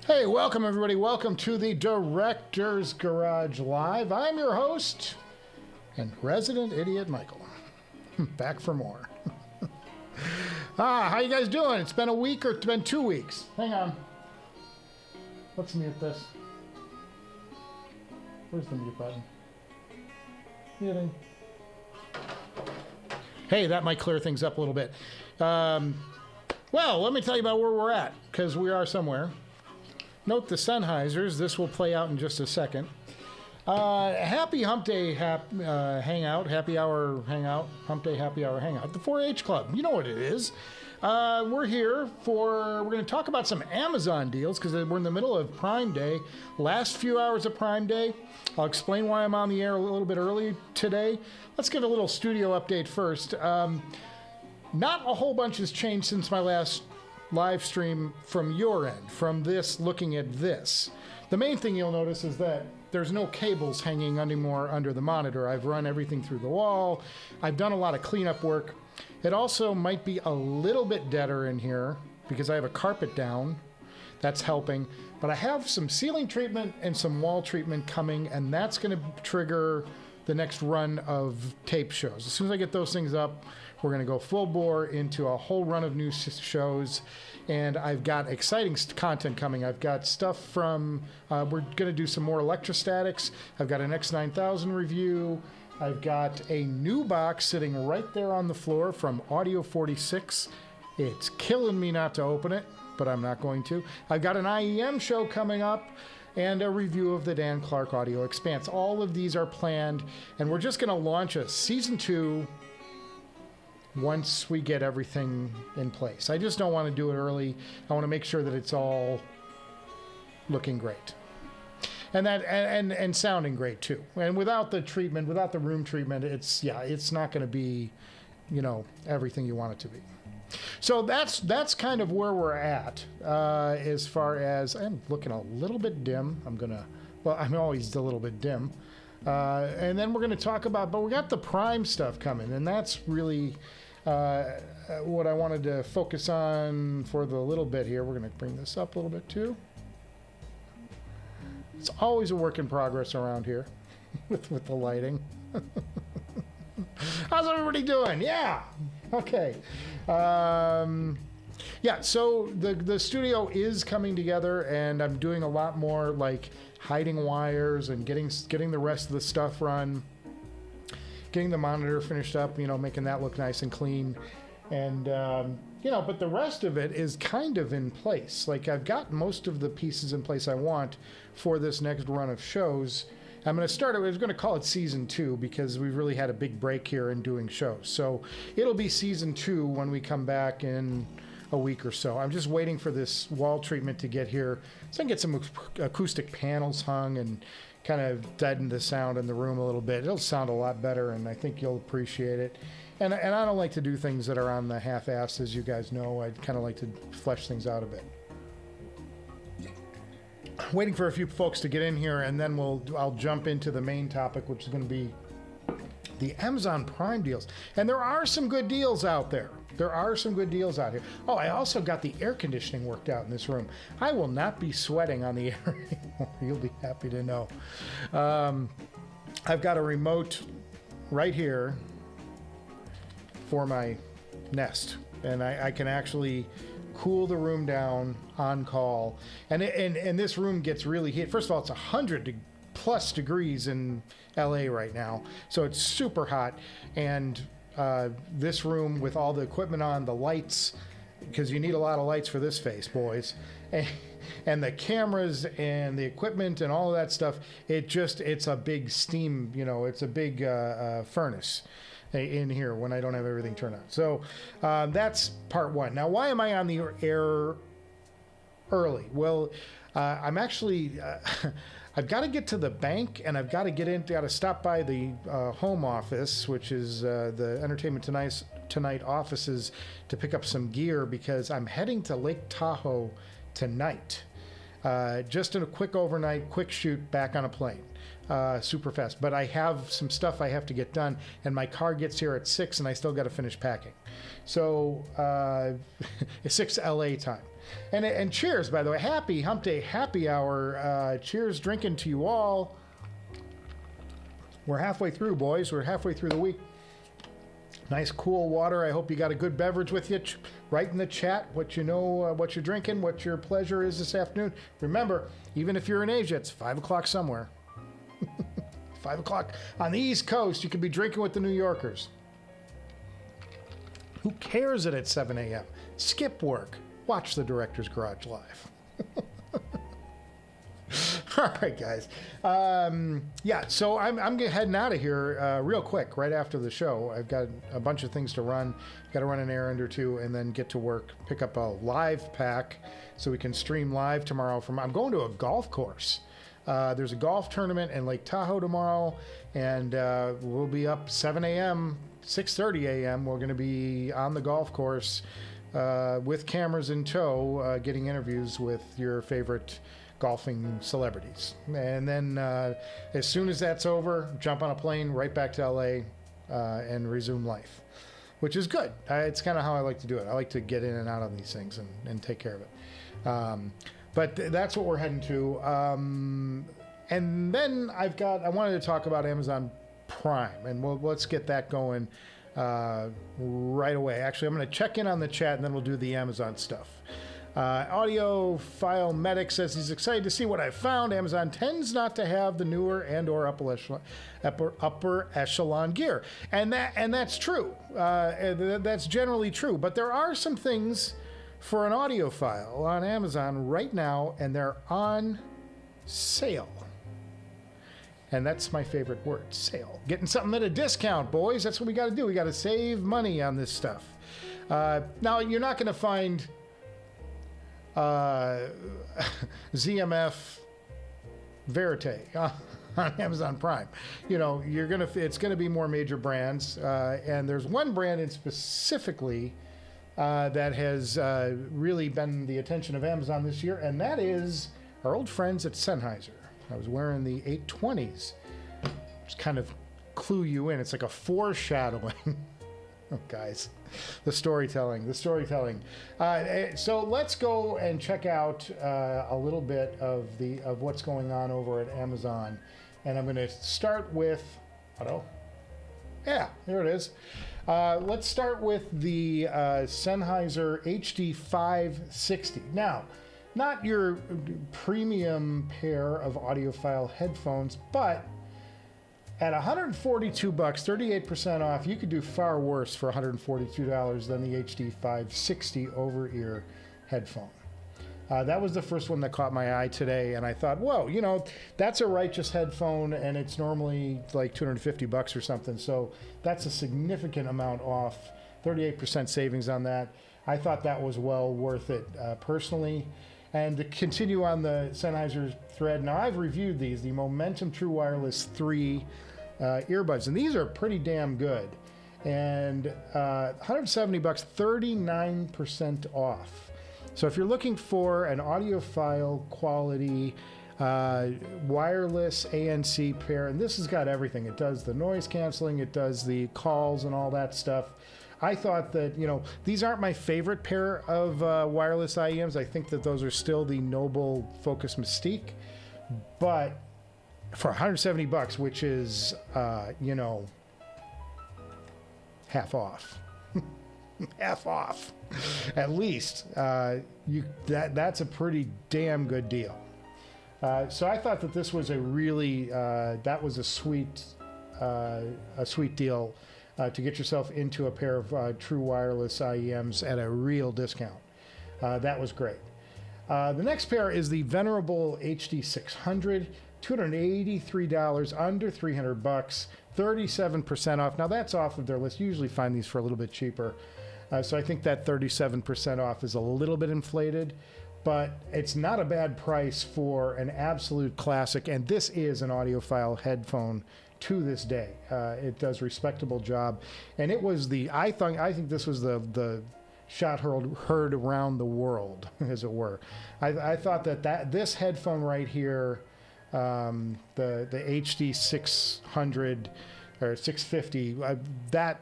Hey, welcome everybody. Welcome to the Director's Garage Live. I'm your host and resident idiot, Michael. Back for more. How you guys doing? It's been a week or it's been 2 weeks. Hang on. Let's mute this. Where's the mute button? Muting. Hey, that might clear things up a little bit. Well, let me tell you about where we're at, because we are somewhere. Note the Sennheisers. This will play out in just a second. Happy Humpday Hangout, Happy Hour Hangout, Humpday Happy Hour Hangout, the 4-H Club. You know what it is. We're here we're going to talk about some Amazon deals because we're in the middle of Prime Day. Last few hours of Prime Day. I'll explain why I'm on the air a little bit early today. Let's give a little studio update first. Not a whole bunch has changed since my last live stream from your end, from this looking at this. The main thing you'll notice is that there's no cables hanging anymore under the monitor. I've run everything through the wall. I've done a lot of cleanup work. It also might be a little bit deader in here because I have a carpet down. That's helping. But I have some ceiling treatment and some wall treatment coming, and that's going to trigger the next run of tape shows. As soon as I get those things up, we're going to go full bore into a whole run of new shows, and I've got exciting content coming. I've got stuff from, we're going to do some more electrostatics. I've got an X9000 review. I've got a new box sitting right there on the floor from Audio 46. It's killing me not to open it, but I'm not going to. I've got an IEM show coming up and a review of the Dan Clark Audio Expanse. All of these are planned, and we're just going to launch a Season 2 once we get everything in place. I just don't want to do it early. I want to make sure that it's all looking great. And that and sounding great too. And without the treatment, without the room treatment, it's not going to be, you know, everything you want it to be. So that's kind of where we're at as far as I'm looking a little bit dim. I'm always a little bit dim. And then we're going to talk about, but we got the Prime stuff coming, and that's really what I wanted to focus on for the little bit here. We're going to bring this up a little bit too. It's always a work in progress around here with the lighting. How's everybody doing? Yeah. Okay. Yeah, so the studio is coming together, and I'm doing a lot more like hiding wires and getting the rest of the stuff run, getting the monitor finished up, you know, making that look nice and clean. And, you know, but the rest of it is kind of in place. Like, I've got most of the pieces in place I want for this next run of shows. I'm going to start it. I was going to call it Season 2 because we've really had a big break here in doing shows. So it'll be Season 2 when we come back in a week or so. I'm just waiting for this wall treatment to get here so I can get some acoustic panels hung and kind of deaden the sound in the room a little bit. It'll sound a lot better, and I think you'll appreciate it. And I don't like to do things that are on the half-ass, as you guys know. I kind of like to flesh things out a bit. Waiting for a few folks to get in here, and then I'll jump into the main topic, which is going to be the Amazon Prime deals. And there are some good deals out there. There are some good deals out here. Oh, I also got the air conditioning worked out in this room. I will not be sweating on the air anymore. You'll be happy to know. I've got a remote right here for my Nest, and I can actually cool the room down on call. And this room gets really heated. First of all, it's 100+ degrees in LA right now, so it's super hot. And this room with all the equipment on, the lights, because you need a lot of lights for this face, boys, and the cameras and the equipment and all of that stuff, it's a big steam, you know, it's a big furnace in here when I don't have everything turned on. So that's part one. Now, why am I on the air early? Well, I'm actually I've got to get to the bank, and I've got to stop by the home office, which is the Entertainment Tonight offices, to pick up some gear because I'm heading to Lake Tahoe tonight. Just in a quick overnight, quick shoot back on a plane. super fast. But I have some stuff I have to get done, and my car gets here at 6, and I still got to finish packing. So it's 6 LA time. And cheers, by the way. Happy Humpday happy hour. Cheers drinking to you all. We're halfway through, boys. We're halfway through the week. Nice cool water. I hope you got a good beverage with you. Write in the chat what you know, what you're drinking, what your pleasure is this afternoon. Remember, even if you're in Asia, it's 5 o'clock somewhere. 5 o'clock on the East Coast, you could be drinking with the New Yorkers. Who cares that it's 7 a.m.? Skip work. Watch the Director's Garage live. All right, guys. Yeah, so I'm heading out of here real quick right after the show. I've got a bunch of things to run. Got to run an errand or two and then get to work, pick up a live pack so we can stream live tomorrow. I'm going to a golf course. There's a golf tournament in Lake Tahoe tomorrow, and we'll be up 7 a.m., 6:30 a.m. We're going to be on the golf course with cameras in tow, getting interviews with your favorite golfing celebrities. And then as soon as that's over, jump on a plane right back to LA and resume life, which is good. It's kind of how I like to do it. I like to get in and out on these things and take care of it. But that's what we're heading to. And then I wanted to talk about Amazon Prime, and let's get that going right away. Actually, I'm going to check in on the chat, and then we'll do the Amazon stuff. Audiophile Medic says he's excited to see what I found. Amazon tends not to have the newer and/or upper echelon gear, and that's true. That's generally true. But there are some things for an audiophile on Amazon right now, and they're on sale. And that's my favorite word, sale. Getting something at a discount, boys. That's what we got to do. We got to save money on this stuff. Now, you're not going to find ZMF Verite on Amazon Prime. You know, it's gonna be more major brands, and there's one brand in specifically that has really been the attention of Amazon this year, and that is our old friends at Sennheiser. I was wearing the 820s. Just kind of clue you in. It's like a foreshadowing. Oh, guys, the storytelling. So let's go and check out a little bit of what's going on over at Amazon, and I'm going to start with. Yeah, there it is. Let's start with the Sennheiser HD-560. Now, not your premium pair of audiophile headphones, but at $142, 38% off, you could do far worse for $142 than the HD-560 over-ear headphone. That was the first one that caught my eye today, and I thought, whoa, you know, that's a righteous headphone, and it's normally like $250 or something, so that's a significant amount off, 38% savings on that. I thought that was well worth it personally. And to continue on the Sennheiser thread, now I've reviewed these, the Momentum True Wireless 3 earbuds, and these are pretty damn good. And $170, 39% off. So if you're looking for an audiophile quality wireless ANC pair, and this has got everything. It does the noise canceling, it does the calls and all that stuff. I thought that, you know, these aren't my favorite pair of wireless IEMs. I think that those are still the Noble Focus Mystique. But for $170, which is, you know, half off. Half off, at least. That's a pretty damn good deal. So I thought that this was a really, that was a sweet deal. To get yourself into a pair of true wireless IEMs at a real discount. That was great. The next pair is the venerable HD-600, $283, under $300, 37% off. Now that's off of their list. You usually find these for a little bit cheaper. So I think that 37% off is a little bit inflated, but it's not a bad price for an absolute classic. And this is an audiophile headphone to this day. It does a respectable job, and it was I think this was the shot heard around the world, as it were. I thought that this headphone right here the HD-600 or 650. That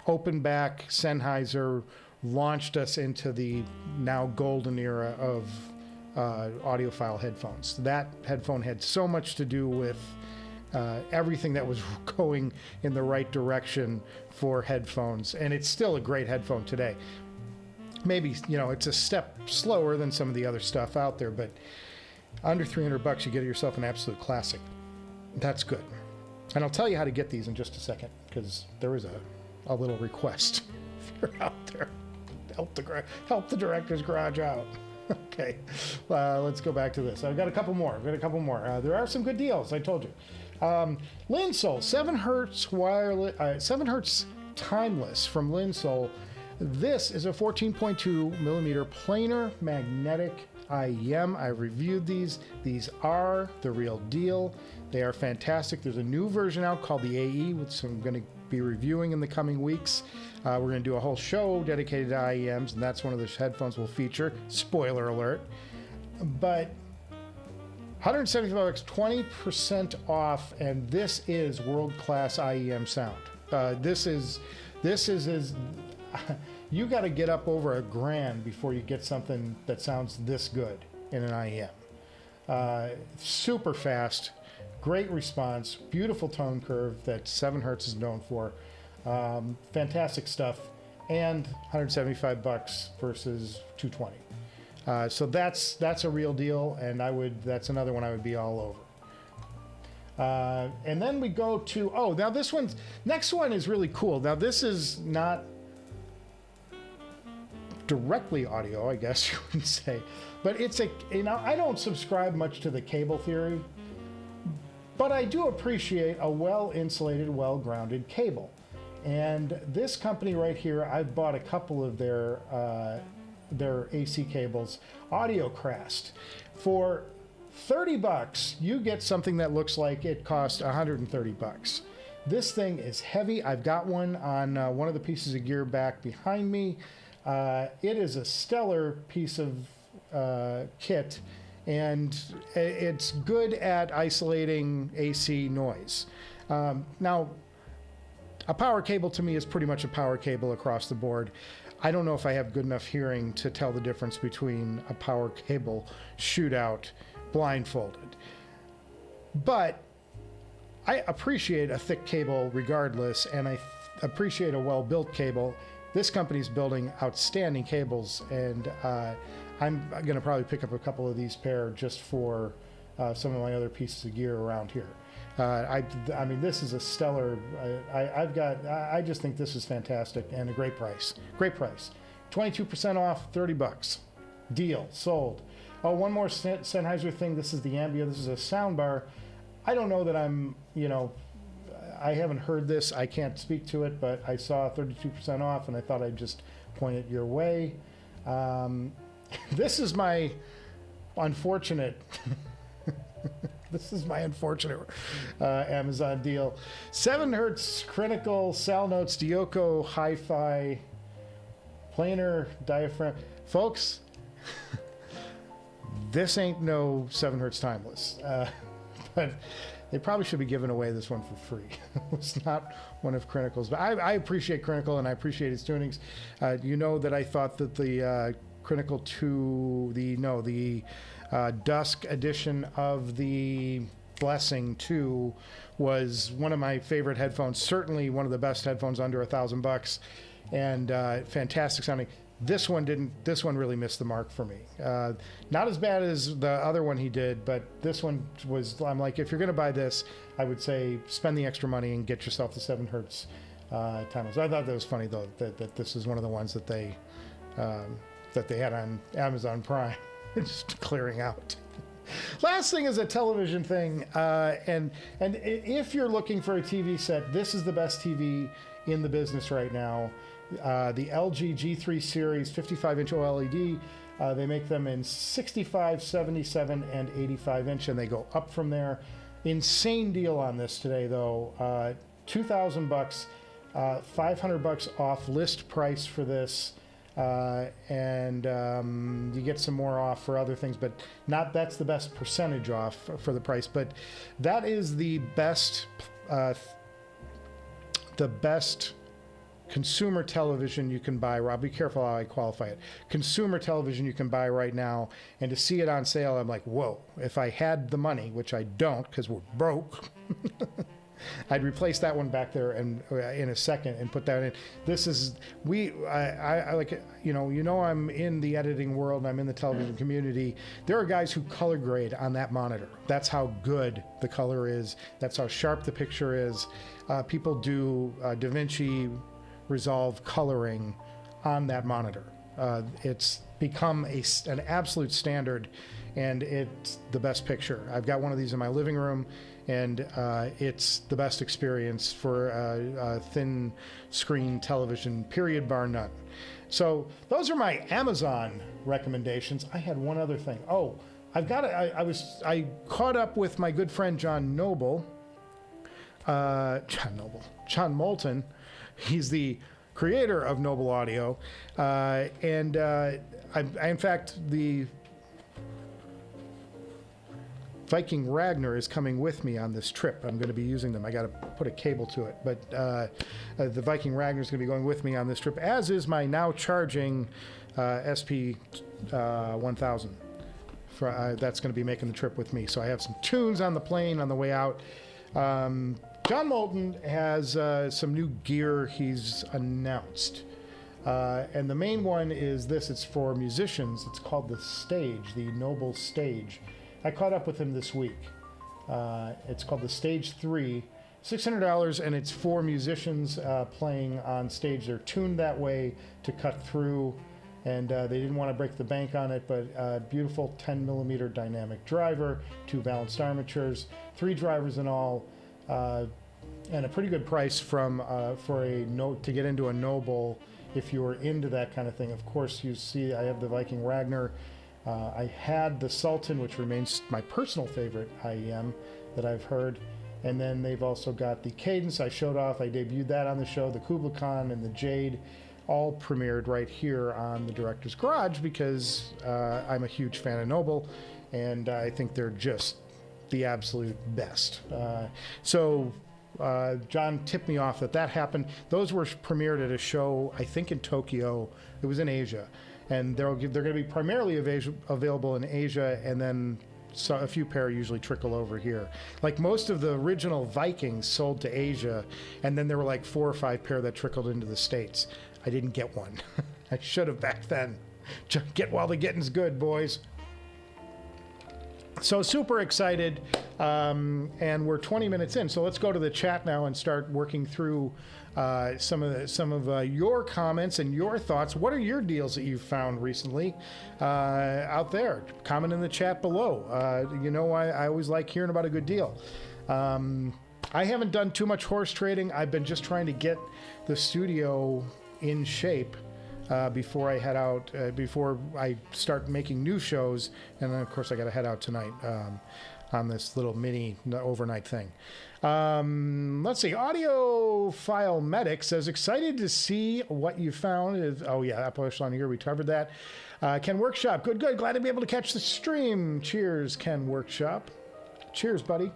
open back Sennheiser launched us into the now golden era of audiophile headphones. That headphone had so much to do with everything that was going in the right direction for headphones, and it's still a great headphone today. Maybe, you know, it's a step slower than some of the other stuff out there, but under $300 you get yourself an absolute classic. That's good. And I'll tell you how to get these in just a second, because there is a little request. If you're out there, help the director's garage out. Okay, let's go back to this. I've got a couple more. There are some good deals, I told you. Linsol, 7 hertz wireless, 7 hertz timeless from Linsol. This is a 14.2 millimeter planar magnetic IEM. I reviewed these. These are the real deal. They are fantastic. There's a new version out called the AE, which I'm going to be reviewing in the coming weeks. We're going to do a whole show dedicated to IEMs, and that's one of the headphones we'll feature. Spoiler alert. But $175, 20% off, and this is world-class IEM sound. This is you got to get up over $1,000 before you get something that sounds this good in an IEM. Super fast, great response, beautiful tone curve that 7 hertz is known for. Fantastic stuff, and $175 versus $220. So that's a real deal, and that's another one I would be all over. And then we go to, now this next one is really cool. Now this is not directly audio, I guess you would say, but it's I don't subscribe much to the cable theory, but I do appreciate a well-insulated, well-grounded cable. And this company right here, I've bought a couple of their AC cables, Audiocrest. For $30, you get something that looks like it cost $130. This thing is heavy. I've got one on one of the pieces of gear back behind me. It is a stellar piece of kit, and it's good at isolating AC noise. Now, a power cable to me is pretty much a power cable across the board. I don't know if I have good enough hearing to tell the difference between a power cable shootout blindfolded. But I appreciate a thick cable regardless, and I appreciate a well-built cable. This company's building outstanding cables, and I'm going to probably pick up a couple of these pair just for some of my other pieces of gear around here. I mean, this is a stellar. I just think this is fantastic and a great price. Great price. 22% off, $30. Deal. Sold. Oh, one more Sennheiser thing. This is the Ambia. This is a soundbar. I don't know that I haven't heard this. I can't speak to it, but I saw 32% off, and I thought I'd just point it your way. This is my unfortunate. This is my unfortunate Amazon deal. 7 hertz Crinacle, Salnotes, Dioko, Hi-Fi, planar diaphragm. Folks, this ain't no 7 hertz timeless. But they probably should be giving away this one for free. It's not one of Crinacle's. But I appreciate Crinacle, and I appreciate its tunings. You know that I thought that the Crinacle 2, the Dusk edition of the Blessing 2 was one of my favorite headphones, certainly one of the best headphones under $1,000, and fantastic sounding. This one really missed the mark for me. Not as bad as the other one he did, but this one was, I'm like, if you're going to buy this, I would say spend the extra money and get yourself the 7 hertz timeless. I thought that was funny, though, that this is one of the ones that they had on Amazon Prime. Just clearing out. Last thing is a television thing, and if you're looking for a TV set, this is the best TV in the business right now. The LG G3 series 55-inch OLED. They make them in 65, 77, and 85-inch, and they go up from there. Insane deal on this today, though. $2,000, $500 off list price for this. and you get some more off for other things, but not that's the best percentage off for the price. But that is the best consumer television you can buy. Rob, be careful how I qualify it. Consumer television you can buy right now, and to see it on sale, I'm like, whoa. If I had the money, which I don't because we're broke, I'd replace that one back there and in a second and put that in. This is I like, you know I'm in the editing world and I'm in the television community. There are guys who color grade on that monitor. That's how good the color is. That's how sharp the picture is. People do DaVinci Resolve coloring on that monitor. It's become an absolute standard, and it's the best picture. I've got one of these in my living room, and it's the best experience for a thin screen television, period, bar none. So those are my Amazon recommendations. I had one other thing. Oh, I caught up with my good friend John Moulton. He's the creator of Noble Audio, and in fact, the Viking Ragnar is coming with me on this trip. I'm going to be using them. I got to put a cable to it, but the Viking Ragnar is going to be going with me on this trip, as is my now charging SP1000. That's going to be making the trip with me. So I have some tunes on the plane on the way out. John Moulton has some new gear he's announced. And the main one is this. It's for musicians. It's called the Stage, the Noble Stage. I caught up with him this week. It's called the Stage 3, $600, and it's for musicians playing on stage. They're tuned that way to cut through, and they didn't want to break the bank on it, but beautiful 10mm dynamic driver, 2 balanced armatures, 3 drivers in all, and a pretty good price to get into a Noble if you were into that kind of thing. Of course, you see I have the Viking Ragnar. I had the Sultan, which remains my personal favorite IEM that I've heard. And then they've also got the Cadence I showed off. I debuted that on the show. The Kubla Khan and the Jade all premiered right here on the Director's Garage because I'm a huge fan of Noble, and I think they're just the absolute best. John tipped me off that happened. Those were premiered at a show, I think in Tokyo. It was in Asia. And they're going to be primarily available in Asia, and then a few pair usually trickle over here. Like most of the original Vikings sold to Asia, and then there were like 4 or 5 pair that trickled into the States. I didn't get one. I should have back then. Get while the getting's good, boys. So super excited, and we're 20 minutes in. So let's go to the chat now and start working through some of your comments and your thoughts. What are your deals that you've found recently out there? Comment in the chat below. I always like hearing about a good deal. I haven't done too much horse trading. I've been just trying to get the studio in shape before I head out, before I start making new shows. And then, of course, I got to head out tonight on this little mini overnight thing. Let's see. Audiophile Medic says, excited to see what you found. Oh, yeah, that push on here. We covered that. Ken Workshop. Good. Glad to be able to catch the stream. Cheers, Ken Workshop. Cheers, buddy.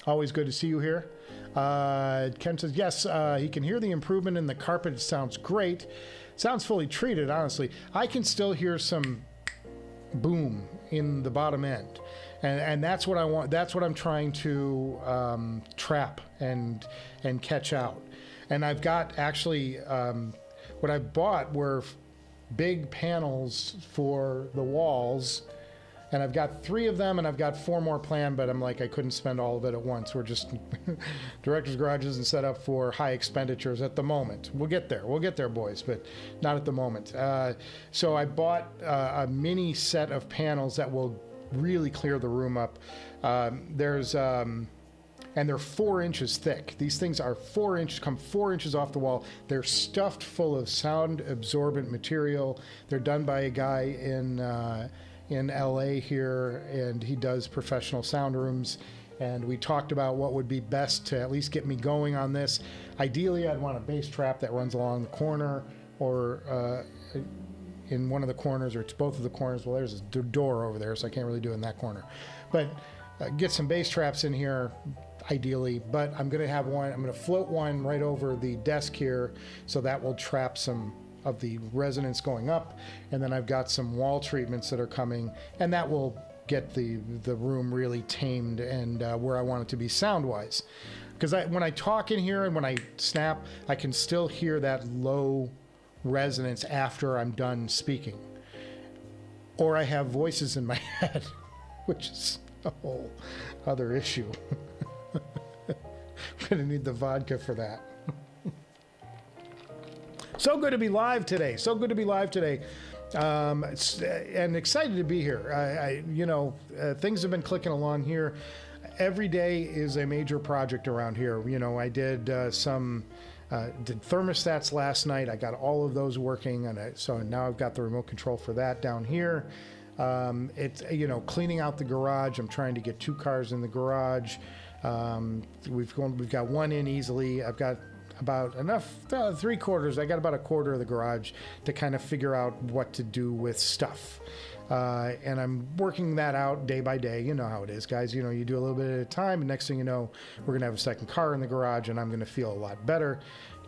Always good to see you here. Ken says, yes, he can hear the improvement in the carpet. It sounds great. Sounds fully treated, honestly. I can still hear some boom in the bottom end. And that's what I want. That's what I'm trying to trap and catch out. And I've got actually, what I bought were big panels for the walls. And I've got 3 of them, and I've got 4 more planned, but I'm like, I couldn't spend all of it at once. We're just, Director's Garage isn't set up for high expenditures at the moment. We'll get there, boys, but not at the moment. So I bought a mini set of panels that will really clear the room up. And they're 4 inches thick. These things are 4 inches, come 4 inches off the wall. They're stuffed full of sound absorbent material. They're done by a guy in LA here, and he does professional sound rooms, and we talked about what would be best to at least get me going on this. Ideally, I'd want a bass trap that runs along the corner, or in one of the corners, or it's both of the corners. Well, there's a door over there, so I can't really do it in that corner. But get some bass traps in here, ideally. But I'm going to have one, I'm going to float one right over the desk here, so that will trap some of the resonance going up. And then I've got some wall treatments that are coming, and that will get the room really tamed and where I want it to be sound-wise. Because when I talk in here and when I snap, I can still hear that low resonance after I'm done speaking. Or I have voices in my head, which is a whole other issue. I'm going to need the vodka for that. So good to be live today. So good to be live today. And excited to be here. Things have been clicking along here. Every day is a major project around here. You know, I did did thermostats last night. I got all of those working, and so now I've got the remote control for that down here. It's, cleaning out the garage. I'm trying to get 2 cars in the garage. We've got one in easily. I've got about enough, 3/4. I got about 1/4 of the garage to kind of figure out what to do with stuff. And I'm working that out day by day. You know how it is, guys. You do a little bit at a time, and next thing you know, we're gonna have a second car in the garage, and I'm gonna feel a lot better.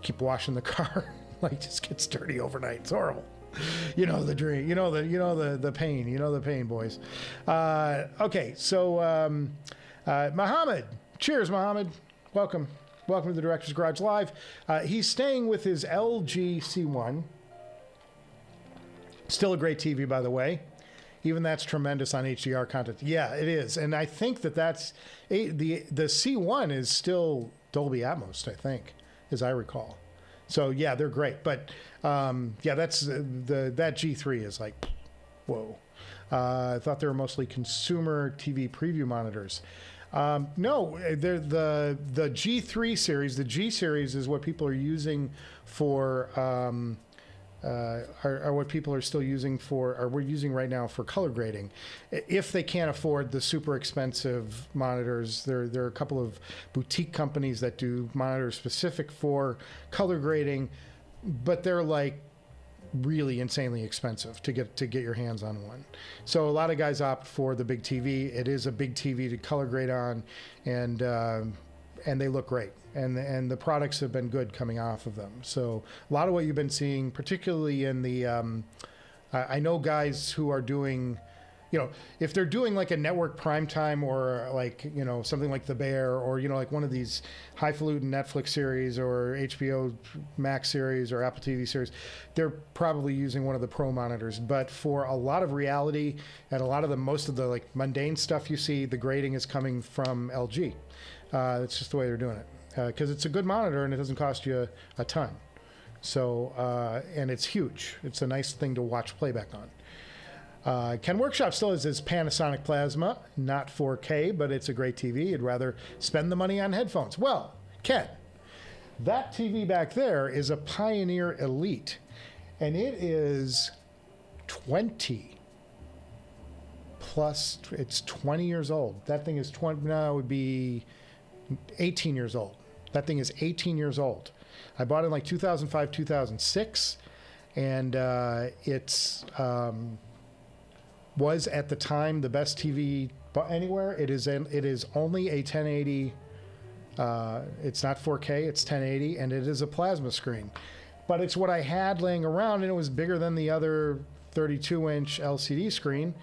Keep washing the car, like, just gets dirty overnight. It's horrible. You know the dream. You know the pain. You know the pain, boys. Okay, so Mohammed, cheers, Mohammed. Welcome to the Director's Garage Live. He's staying with his LG C1. Still a great TV, by the way. Even that's tremendous on HDR content. Yeah, it is. And I think that's the C1 is still Dolby Atmos, I think, as I recall. So yeah, they're great. But that's that G3 is like, whoa. I thought they were mostly consumer TV preview monitors. No, they're the G3 series. The G series is what people are using for. Are what people are still using for, or we're using right now for color grading. If they can't afford the super expensive monitors, there are a couple of boutique companies that do monitors specific for color grading, but they're like really insanely expensive to get your hands on one. So a lot of guys opt for the big TV. It is a big TV to color grade on, and they look great. And the products have been good coming off of them. So a lot of what you've been seeing, particularly in the, I know guys who are doing, if they're doing like a network primetime or like, something like The Bear, or, like one of these highfalutin Netflix series or HBO Max series or Apple TV series, they're probably using one of the Pro monitors. But for a lot of reality and most of the like mundane stuff you see, the grading is coming from LG. It's just the way they're doing it. Because it's a good monitor and it doesn't cost you a ton. So, and it's huge. It's a nice thing to watch playback on. Ken Workshop still has his Panasonic Plasma, not 4K, but it's a great TV. You'd rather spend the money on headphones. Well, Ken, that TV back there is a Pioneer Elite, and it is 20 plus, it's 20 years old. That thing is 20, no, it would be 18 years old. That thing is 18 years old. I bought it in like 2005, 2006, and it's was at the time the best TV anywhere. It is only a 1080. It's not 4K. It's 1080, and it is a plasma screen. But it's what I had laying around, and it was bigger than the other 32-inch LCD screen,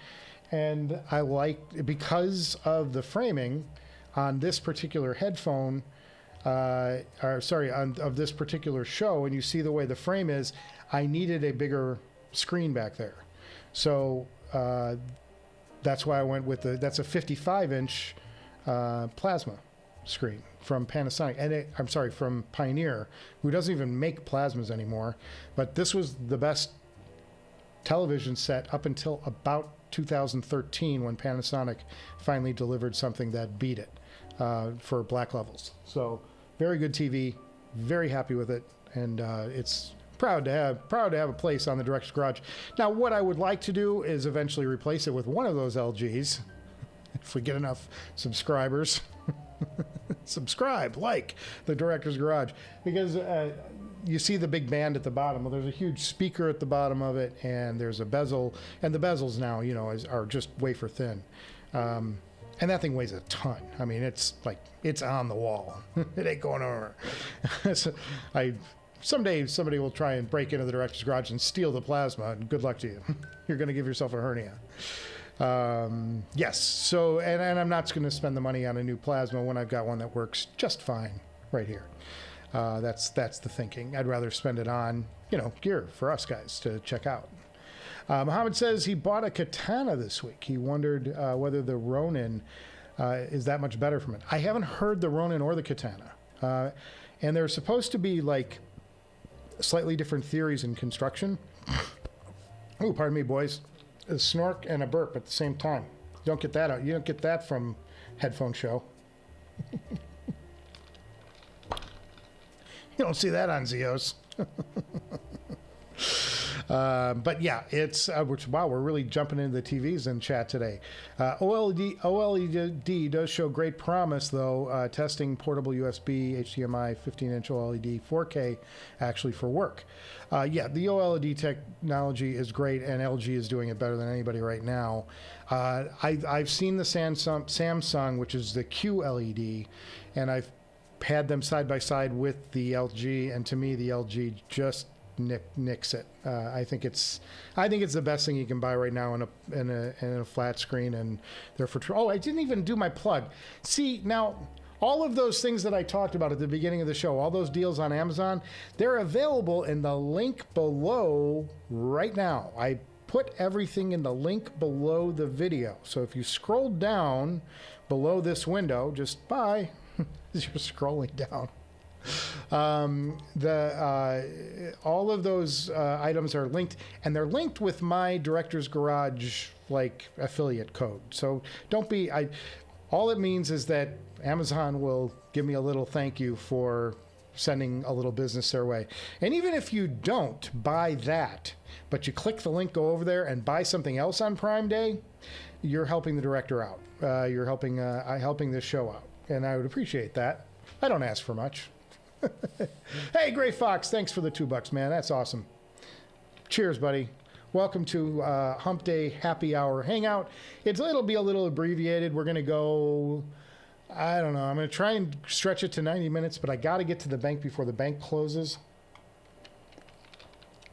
and I liked, because of the framing on this particular headphone, of this particular show, and you see the way the frame is, I needed a bigger screen back there. So that's why I went with that's a 55-inch plasma screen from Panasonic, and from Pioneer, who doesn't even make plasmas anymore. But this was the best television set up until about 2013, when Panasonic finally delivered something that beat it for black levels. So very good TV, very happy with it, and it's proud to have a place on the Director's Garage. Now, what I would like to do is eventually replace it with one of those LGs. if we get enough subscribers. Subscribe, like the Director's Garage, because you see the big band at the bottom. Well, there's a huge speaker at the bottom of it, and there's a bezel, and the bezels now, you know, are just wafer thin, and that thing weighs a ton. I mean, it's like it's on the wall. It ain't going over. So someday somebody will try and break into the Director's Garage and steal the plasma, and good luck to you. You're going to give yourself a hernia. Yes, so, and I'm not going to spend the money on a new plasma when I've got one that works just fine right here. That's the thinking. I'd rather spend it on, you know, gear for us guys to check out. Mohammed says he bought a katana this week. He wondered whether the Ronin is that much better from it. I haven't heard the Ronin or the katana. And they're supposed to be like slightly different theories in construction. Oh, pardon me, boys. A snork and a burp at the same time. You don't get that out. You don't get that from Headphone Show. You don't see that on Zeos. But yeah, it's wow, we're really jumping into the TVs in chat today. OLED does show great promise, though. Testing portable USB, HDMI, 15-inch OLED, 4K, actually for work. Yeah, the OLED technology is great, and LG is doing it better than anybody right now. I've seen the Samsung, which is the QLED, and I've had them side by side with the LG, and to me, the LG just nicks it. I think it's the best thing you can buy right now in a flat screen, and they're for. Oh, I didn't even do my plug. See, now all of those things that I talked about at the beginning of the show, all those deals on Amazon, they're available in the link below right now. I put everything in the link below the video. So if you scroll down below this window, just buy as you're scrolling down. All of those items are linked, and they're linked with my Director's Garage like affiliate code. So don't be. All it means is that Amazon will give me a little thank you for sending a little business their way. And even if you don't buy that, but you click the link, go over there, and buy something else on Prime Day, you're helping the director out. You're helping this show out, and I would appreciate that. I don't ask for much. Hey, Gray Fox, thanks for the $2, man. That's awesome. Cheers, buddy. Welcome to Humpday Happy Hour Hangout. It'll be a little abbreviated. We're going to go, I don't know, I'm going to try and stretch it to 90 minutes, but I got to get to the bank before the bank closes.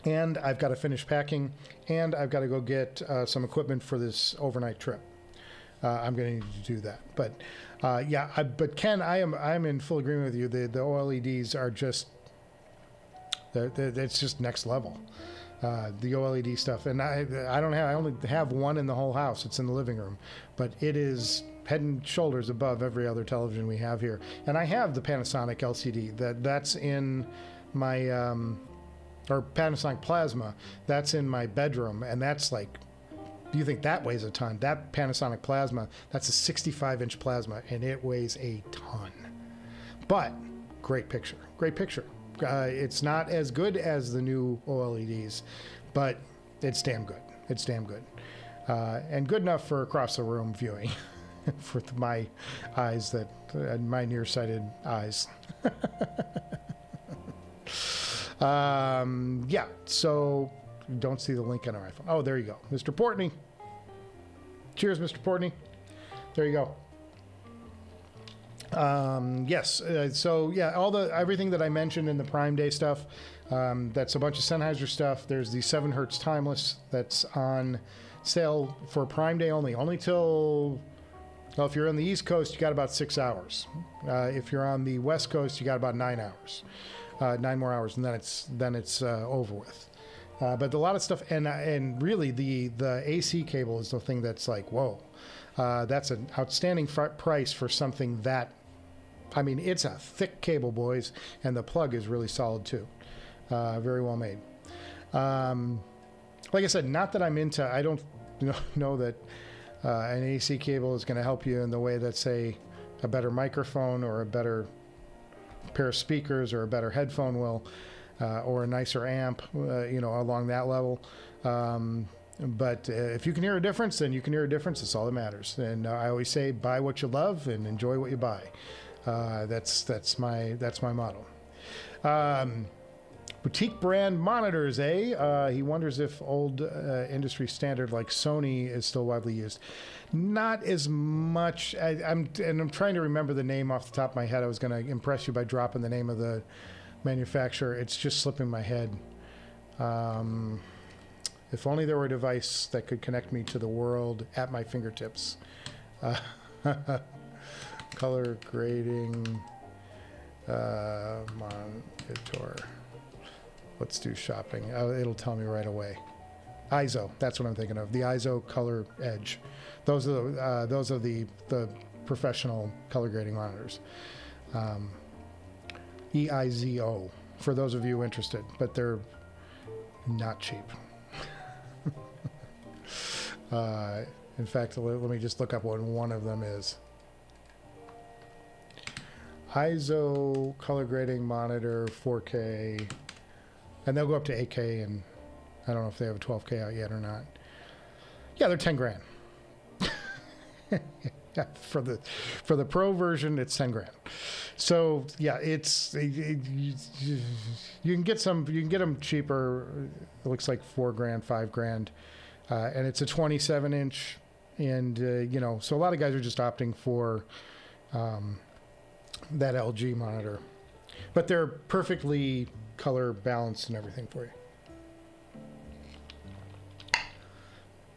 And I've got to finish packing, and I've got to go get some equipment for this overnight trip. I'm going to need to do that. But yeah, but Ken, I'm in full agreement with you. The OLEDs are just, it's just next level. The OLED stuff, and I only have one in the whole house. It's in the living room, but it is head and shoulders above every other television we have here. And I have the Panasonic LCD that's in my or Panasonic Plasma that's in my bedroom, and that's like, you think that weighs a ton? That Panasonic Plasma, that's a 65-inch plasma, and it weighs a ton. But great picture, great picture. It's not as good as the new OLEDs, but it's damn good. It's damn good. And good enough for across the room viewing for my eyes, my nearsighted eyes. Yeah, so don't see the link on our iPhone. Oh, there you go. Mr. Portney. Cheers, Mr. Portney. There you go. Yes, so yeah, everything that I mentioned in the Prime Day stuff, that's a bunch of Sennheiser stuff. There's the 7 Hertz Timeless that's on sale for Prime Day only till, well, if you're on the East Coast, you got about 6 hours. If you're on the West Coast, you got about 9 hours, 9 more hours, and then it's over with. But a lot of stuff, and really the AC cable is the thing that's like, whoa, that's an outstanding price for something that, I mean, it's a thick cable, boys, and the plug is really solid too. Very well made. Like I said, not that I'm into, I don't know that an AC cable is going to help you in the way that, say, a better microphone or a better pair of speakers or a better headphone will, or a nicer amp, along that level. But if you can hear a difference, then you can hear a difference. It's all that matters. And I always say, buy what you love and enjoy what you buy. That's my motto. Boutique brand monitors, eh? He wonders if old industry standard like Sony is still widely used. Not as much. I'm trying to remember the name off the top of my head. I was going to impress you by dropping the name of the manufacturer. It's just slipping my head. If only there were a device that could connect me to the world at my fingertips. Color grading monitor. Let's do shopping. It'll tell me right away. ISO, that's what I'm thinking of. The ISO Color Edge. Those are the professional color grading monitors. EIZO, for those of you interested, but they're not cheap. In fact, let me just look up what one of them is. ISO color grading monitor 4K, and they'll go up to 8K, and I don't know if they have a 12K out yet or not. Yeah, they're 10 grand. Yeah, for the pro version, it's 10 grand. So yeah, you can get them cheaper. It looks like 4 grand, 5 grand, and it's a 27-inch, and you know, so a lot of guys are just opting for that LG monitor, but they're perfectly color balanced and everything for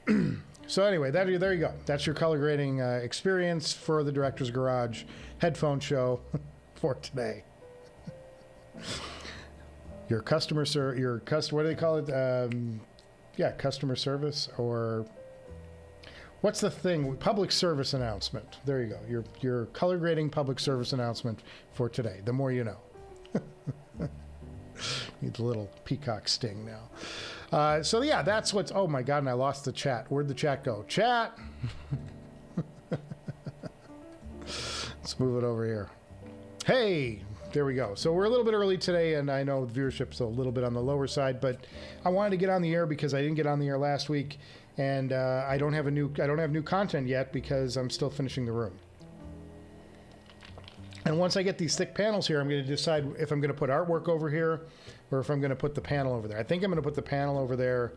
you. So anyway, there you go. That's your color grading experience for the Director's Garage headphone show for today. What do they call it? Yeah, customer service, or what's the thing? Public service announcement. There you go. Your color grading public service announcement for today. The more you know. Need a little peacock sting now. So yeah, that's what's. Oh my God! And I lost the chat. Where'd the chat go? Chat. Let's move it over here. Hey, there we go. So we're a little bit early today, and I know the viewership's a little bit on the lower side, but I wanted to get on the air because I didn't get on the air last week, and I don't have new content yet because I'm still finishing the room. And once I get these thick panels here, I'm going to decide if I'm going to put artwork over here or if I'm going to put the panel over there. I think I'm going to put the panel over there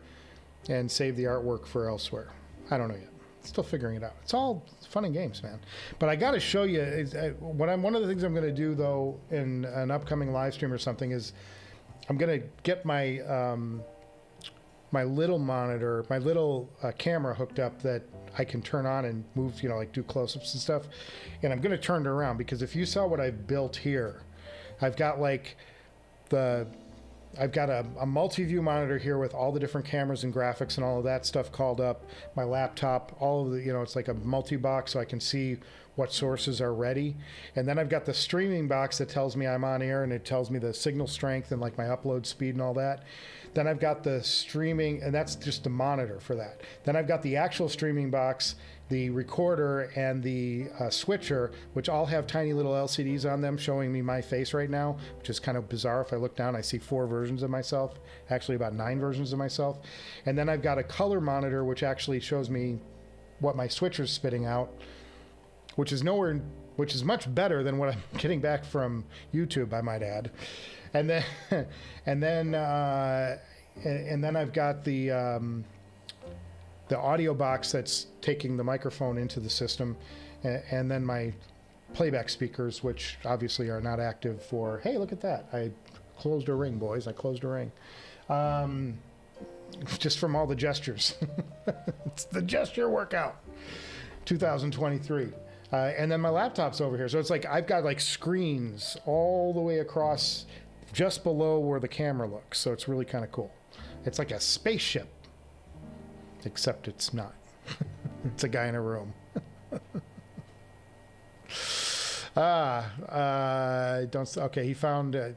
and save the artwork for elsewhere. I don't know yet. Still figuring it out. It's all fun and games, man. But I got to show you one of the things I'm going to do though in an upcoming live stream or something is I'm going to get my my little monitor, my little camera hooked up that I can turn on and move, you know, like do close-ups and stuff. And I'm going to turn it around because if you saw what I've built here, I've got like I've got a multi-view monitor here with all the different cameras and graphics and all of that stuff called up. My laptop, all of the, you know, it's like a multi-box so I can see what sources are ready. And then I've got the streaming box that tells me I'm on air and it tells me the signal strength and like my upload speed and all that. Then I've got the streaming, and that's just the monitor for that. Then I've got the actual streaming box, the recorder, and the switcher, which all have tiny little LCDs on them showing me my face right now, which is kind of bizarre. If I look down, I see 4 versions of myself, actually about 9 versions of myself. And then I've got a color monitor, which actually shows me what my switcher's spitting out, which is much better than what I'm getting back from YouTube, I might add. And then I've got the audio box that's taking the microphone into the system, and then my playback speakers, which obviously are not active for. Hey, look at that! I closed a ring, boys. I closed a ring, just from all the gestures. It's the gesture workout, 2023. And then my laptop's over here, so it's like I've got like screens all the way across, just below where the camera looks. So it's really kind of cool. It's like a spaceship, except it's not. It's a guy in a room. Okay, he found.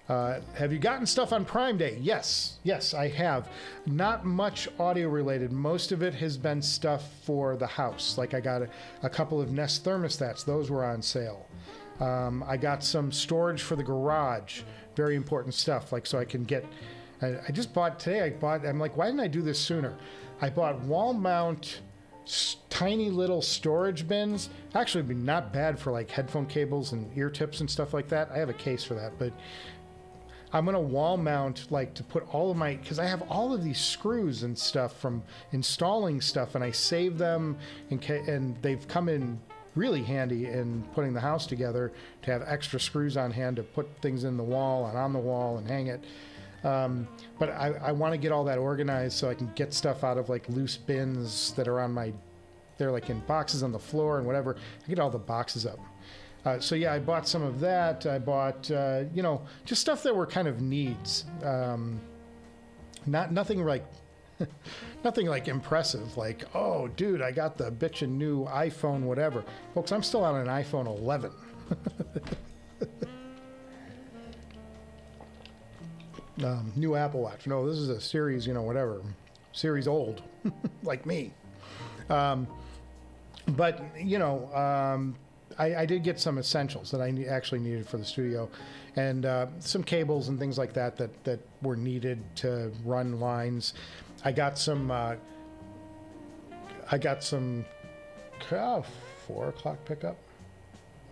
Have you gotten stuff on Prime Day? Yes, I have. Not much audio related. Most of it has been stuff for the house. Like I got a couple of Nest thermostats. Those were on sale. I got some storage for the garage. Very important stuff. Like so I can get I just bought today. I'm like, why didn't I do this sooner? I bought wall mount tiny little storage bins. Actually, it'd be not bad for like headphone cables and ear tips and stuff like that. I have a case for that, but I'm gonna wall mount like to put all of my, because I have all of these screws and stuff from installing stuff, and I save them and they've come in really handy in putting the house together to have extra screws on hand to put things in the wall and on the wall and hang it. But I want to get all that organized so I can get stuff out of like loose bins that are on my, they're like in boxes on the floor and whatever. I get all the boxes up. So yeah, I bought some of that. I bought, you know, just stuff that were kind of needs. Nothing like, nothing like impressive. Like, oh, dude, I got the bitchin' new iPhone, whatever. Folks, I'm still on an iPhone 11. New Apple Watch. No, this is a series, you know, whatever. Series old, like me. But, you know, I did get some essentials that I actually needed for the studio, and some cables and things like that that were needed to run lines. I got some 4 o'clock pickup.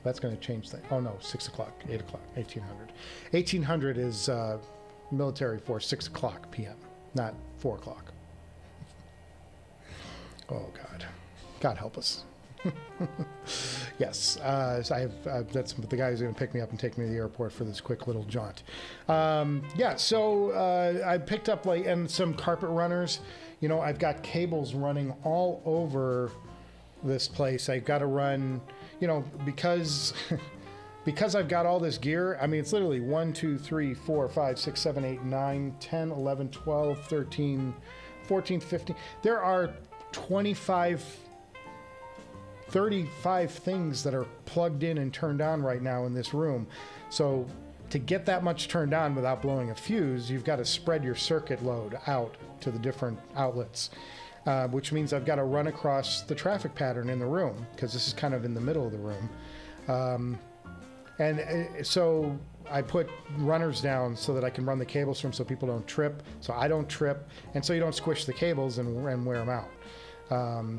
That's going to change things. Oh no, 6 o'clock, 8 o'clock, 1800. 1800 is military for 6 o'clock p.m., not 4 o'clock. Oh God, God help us. Yes, so I have that's the guy who's going to pick me up and take me to the airport for this quick little jaunt. Yeah, so I picked up like and some carpet runners. You know, I've got cables running all over this place. I've got to run, you know, because because I've got all this gear. I mean, it's literally 1, 2, 3, 4, 5, 6, 7, 8, 9, 10, 11, 12, 13, 14, 15. There are 35 things that are plugged in and turned on right now in this room. So to get that much turned on without blowing a fuse, you've got to spread your circuit load out to the different outlets, which means I've got to run across the traffic pattern in the room, because this is kind of in the middle of the room. So I put runners down so that I can run the cables from, so people don't trip, so I don't trip, and so you don't squish the cables and wear them out.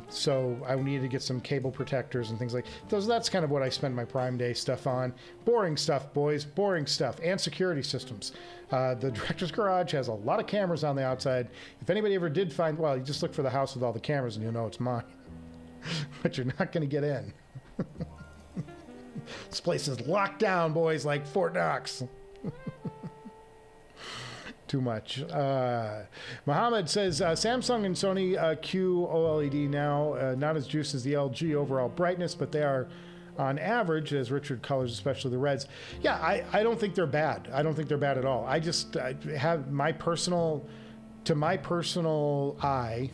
So I needed to get some cable protectors and things like those. That's kind of what I spent my Prime Day stuff on. Boring stuff, boys, boring stuff. And security systems. The director's garage has a lot of cameras on the outside. If anybody ever did find, well, you just look for the house with all the cameras and you'll know it's mine. But you're not going to get in. This place is locked down, boys, like Fort Knox. Too much. Mohammed says Samsung and Sony Q OLED now, not as juiced as the LG overall brightness, but they are on average as Richard colors, especially the reds. Yeah, I don't think they're bad. I don't think they're bad at all. I have my personal, to my personal eye,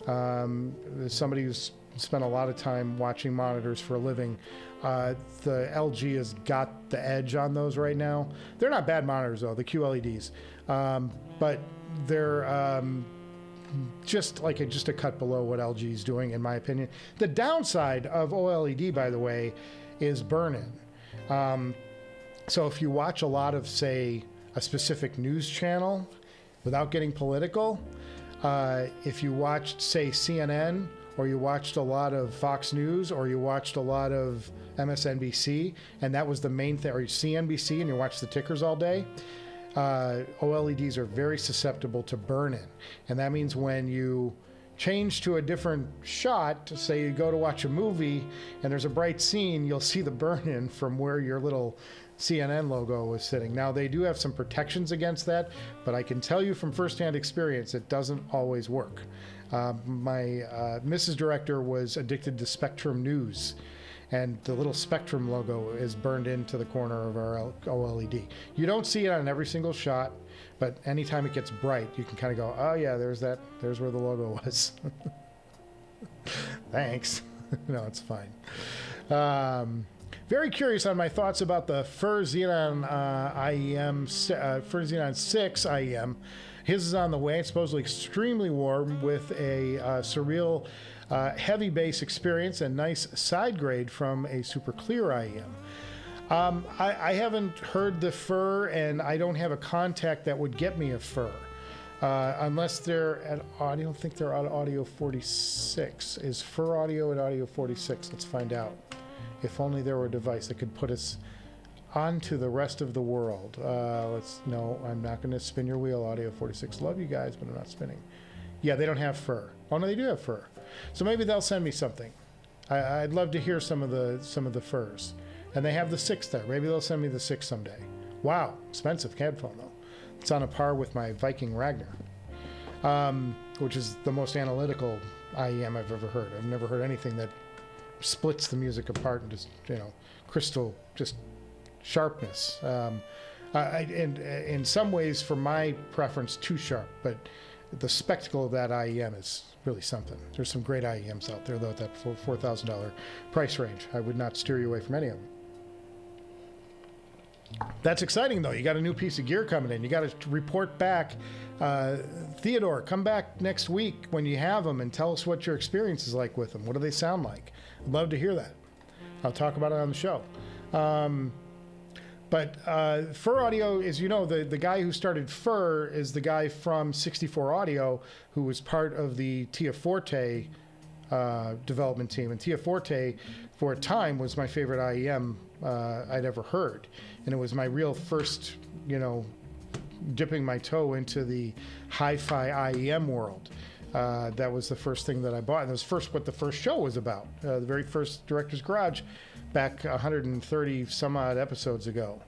somebody who's spent a lot of time watching monitors for a living, the LG has got the edge on those right now. They're not bad monitors though, the QLEDs. But they're just a cut below what LG is doing, in my opinion. The downside of OLED, by the way, is burn-in. So if you watch a lot of, say, a specific news channel, without getting political, if you watched, say, CNN, or you watched a lot of Fox News, or you watched a lot of MSNBC, and that was the main thing, or CNBC, and you watched the tickers all day, OLEDs are very susceptible to burn-in. And that means when you change to a different shot, say you go to watch a movie and there's a bright scene, you'll see the burn-in from where your little CNN logo was sitting. Now, they do have some protections against that, but I can tell you from firsthand experience, it doesn't always work. My Mrs. Director was addicted to Spectrum News, and the little Spectrum logo is burned into the corner of our OLED. You don't see it on every single shot, but anytime it gets bright, you can kind of go, oh yeah, there's where the logo was. Thanks. No, it's fine. Very curious on my thoughts about the Fur Xenon Fur Xenon 6 IEM. His is on the way. It's supposedly extremely warm with a surreal heavy bass experience and nice side grade from a super clear IEM. I haven't heard the Fur, and I don't have a contact that would get me a Fur. Unless they're at I don't think they're on Audio 46. Is Fur Audio at Audio 46? Let's find out. If only there were a device that could put us onto the rest of the world. No, I'm not going to spin your wheel, Audio 46. Love you guys, but I'm not spinning. Yeah, they don't have fur. Oh no, they do have fur. So maybe they'll send me something. I'd love to hear some of the furs. And they have the 6 there. Maybe they'll send me the 6 someday. Wow, expensive headphone though. It's on a par with my Viking Ragnar, which is the most analytical IEM I've ever heard. I've never heard anything that splits the music apart and just, crystal, just sharpness. And in some ways, for my preference, too sharp, but the spectacle of that IEM is really something. There's some great IEMs out there, though, at that $4,000 price range. I would not steer you away from any of them. That's exciting, though. You got a new piece of gear coming in. You got to report back. Theodore, come back next week when you have them and tell us what your experience is like with them. What do they sound like? I'd love to hear that. I'll talk about it on the show. But Fur Audio, as you know, the guy who started Fur is the guy from 64 Audio, who was part of the Tia Forte development team. And Tia Forte, for a time, was my favorite IEM I'd ever heard. And it was my real first, dipping my toe into the hi-fi IEM world. That was the first thing that I bought. And it was what the first show was about. The very first Director's Garage back 130 some odd episodes ago.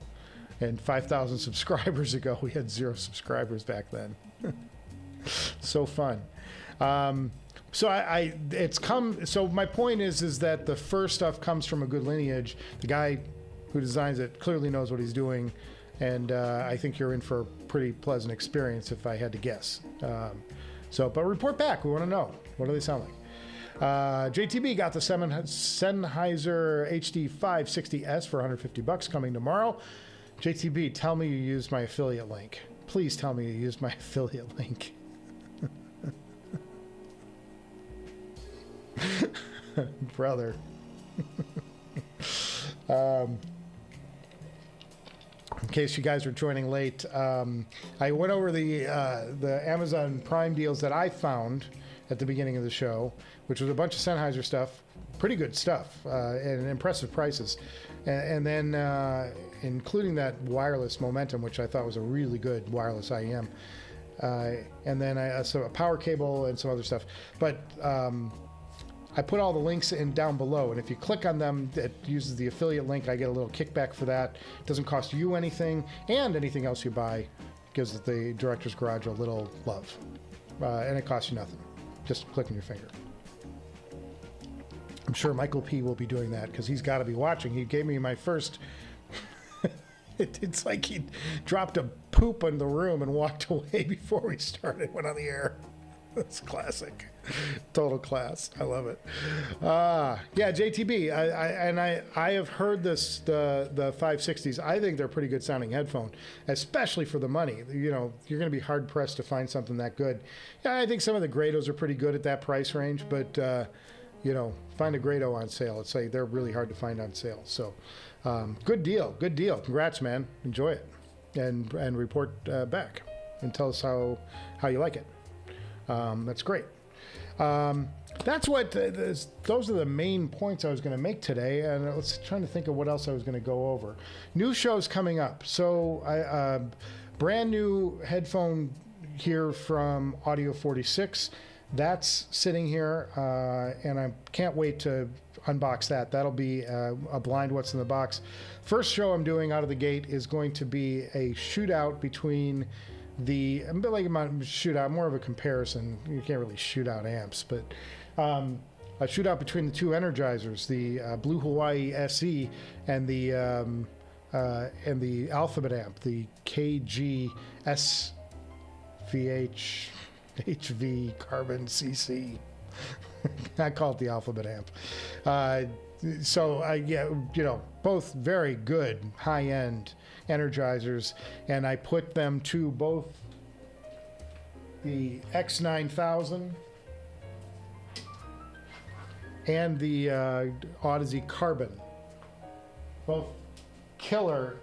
And 5,000 subscribers ago. We had 0 subscribers back then. So fun. So my point is that the first stuff comes from a good lineage. The guy who designs it clearly knows what he's doing, and I think you're in for a pretty pleasant experience if I had to guess. But report back. We want to know. What do they sound like? JTB got the Sennheiser HD-560S for $150 coming tomorrow. JTB, tell me you used my affiliate link. Please tell me you used my affiliate link. Brother. In case you guys are joining late, I went over the Amazon Prime deals that I found at the beginning of the show, which was a bunch of Sennheiser stuff, pretty good stuff, and impressive prices, and then including that wireless Momentum, which I thought was a really good wireless IEM, and then so a power cable and some other stuff, but. I put all the links in down below, and if you click on them, it uses the affiliate link. I get a little kickback for that. It doesn't cost you anything, and anything else you buy gives the Director's Garage a little love. And it costs you nothing. Just clicking your finger. I'm sure Michael P. will be doing that, because he's got to be watching. He gave me my first... It's like he dropped a poop in the room and walked away before we went on the air. That's classic. Total class. I love it. Yeah, JTB. I have heard the 560s. I think they're a pretty good sounding headphone, especially for the money. You're going to be hard pressed to find something that good. Yeah, I think some of the Grados are pretty good at that price range, but find a Grado on sale. It's like they're really hard to find on sale. So, good deal. Good deal. Congrats, man. Enjoy it, and report back and tell us how you like it. That's great. That's what those are the main points I was going to make today, and I was trying to think of what else I was going to go over. New shows coming up. So brand new headphone here from Audio 46. That's sitting here, and I can't wait to unbox that. That'll be a blind what's in the box. First show I'm doing out of the gate is going to be a shootout between a bit like a shootout, more of a comparison. You can't really shoot out amps, but a shootout between the two Energizers, the Blue Hawaii SE and the Alphabet amp, the KG SVH HV Carbon CC. I call it the Alphabet amp. Both very good high-end Energizers, and I put them to both the X9000 and the Audeze Carbon. Both killer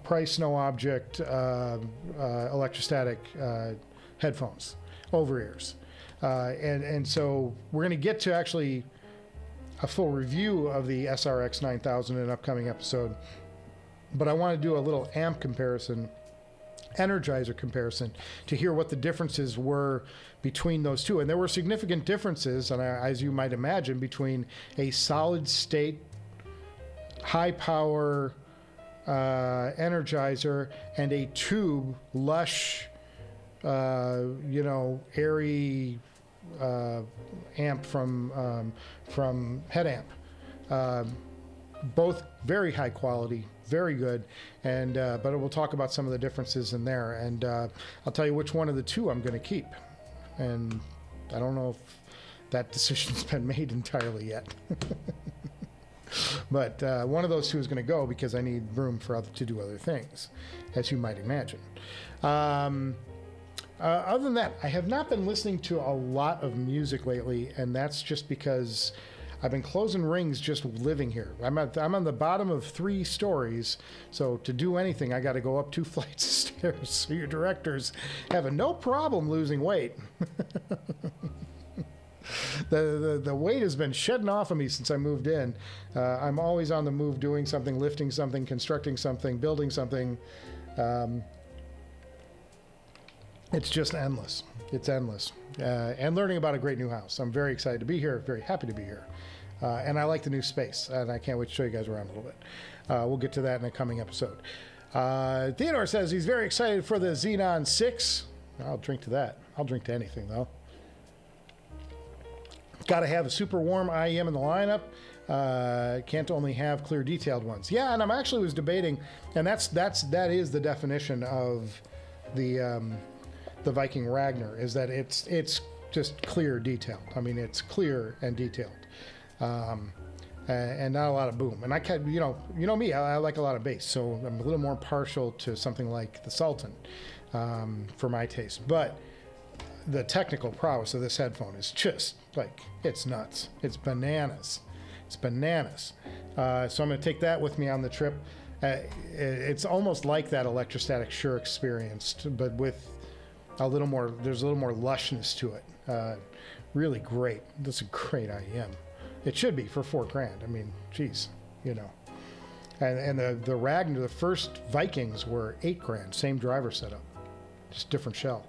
price no object electrostatic headphones, over ears. And so we're going to get to actually a full review of the SRX-9000 in an upcoming episode. But I want to do a little amp comparison, Energizer comparison, to hear what the differences were between those two. And there were significant differences, and as you might imagine, between a solid state, high power Energizer and a tube, lush, airy amp from Head Amp. Both very high quality, very good, and but we'll talk about some of the differences in there, and I'll tell you which one of the two I'm going to keep, and I don't know if that decision's been made entirely yet. But one of those two is going to go because I need room to do other things, as you might imagine. Other than that, I have not been listening to a lot of music lately, and that's just because I've been closing rings just living here. I'm on the bottom of 3 stories, so to do anything, I got to go up 2 flights of stairs. So your directors have no problem losing weight. The weight has been shedding off of me since I moved in. I'm always on the move, doing something, lifting something, constructing something, building something. It's just endless. It's endless. And learning about a great new house. I'm very excited to be here, very happy to be here. And I like the new space, and I can't wait to show you guys around a little bit. We'll get to that in a coming episode. Theodore says he's very excited for the Xenon 6. I'll drink to that. I'll drink to anything, though. Got to have a super warm IEM in the lineup. Can't only have clear detailed ones. Yeah, and I'm actually was debating, and that is the definition of the Viking Ragnar, is that it's just clear detailed. I mean, it's clear and detailed, and not a lot of boom. And I can, you know me, I like a lot of bass, so I'm a little more partial to something like the Sultan for my taste. But the technical prowess of this headphone is just like, it's nuts. It's bananas. It's bananas. So I'm going to take that with me on the trip. It's almost like that electrostatic Shure experienced, but with a little more, there's a little more lushness to it. Really great. That's a great IEM. It should be for $4,000. I mean, geez, you know. And the Ragnar, the first Vikings were $8,000, same driver setup, just different shell.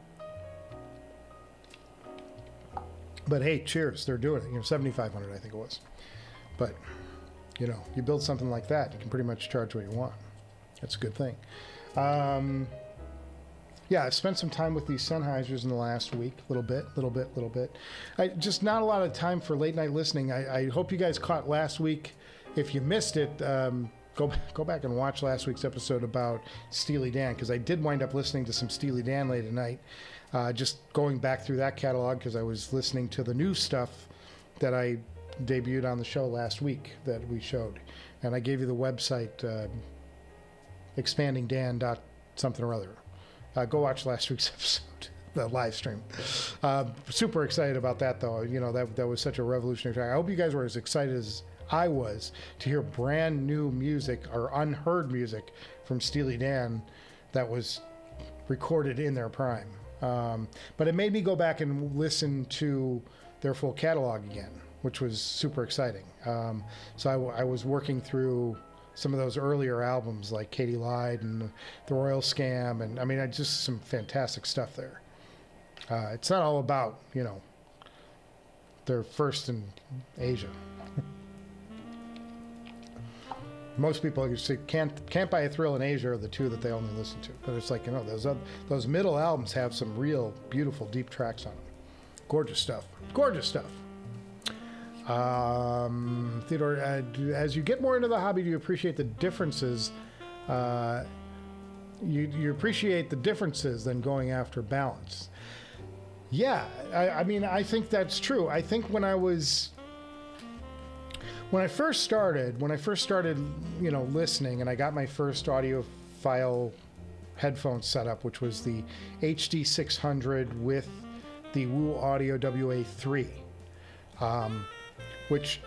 But hey, cheers, they're doing it. You know, $7,500, I think it was. But you know, you build something like that, you can pretty much charge what you want. That's a good thing. Yeah, I've spent some time with these Sennheisers in the last week, little bit. Just not a lot of time for late night listening. I hope you guys caught last week. If you missed it, go back and watch last week's episode about Steely Dan, because I did wind up listening to some Steely Dan late at night. Just going back through that catalog because I was listening to the new stuff that I debuted on the show last week that we showed. And I gave you the website, expandingdan. something or other. Go watch last week's episode, the live stream. Super excited about that, though. You know, that was such a revolutionary track. I hope you guys were as excited as I was to hear brand new music or unheard music from Steely Dan that was recorded in their prime. But it made me go back and listen to their full catalog again, which was super exciting. So I was working through some of those earlier albums like Katie Lied and The Royal Scam, and I mean, just some fantastic stuff there. It's not all about, you know, they're first in Asia. Most people you see Can't Buy a Thrill in Asia are the two that they only listen to. But it's like, you know, those middle albums have some real beautiful deep tracks on them. Gorgeous stuff. Gorgeous stuff. Theodore, as you get more into the hobby, do you appreciate the differences? You appreciate the differences than going after balance. Yeah, I mean, I think that's true. I think when I first started, you know, listening, and I got my first audiophile headphone setup, which was the HD-600 with the Woo Audio WA3, which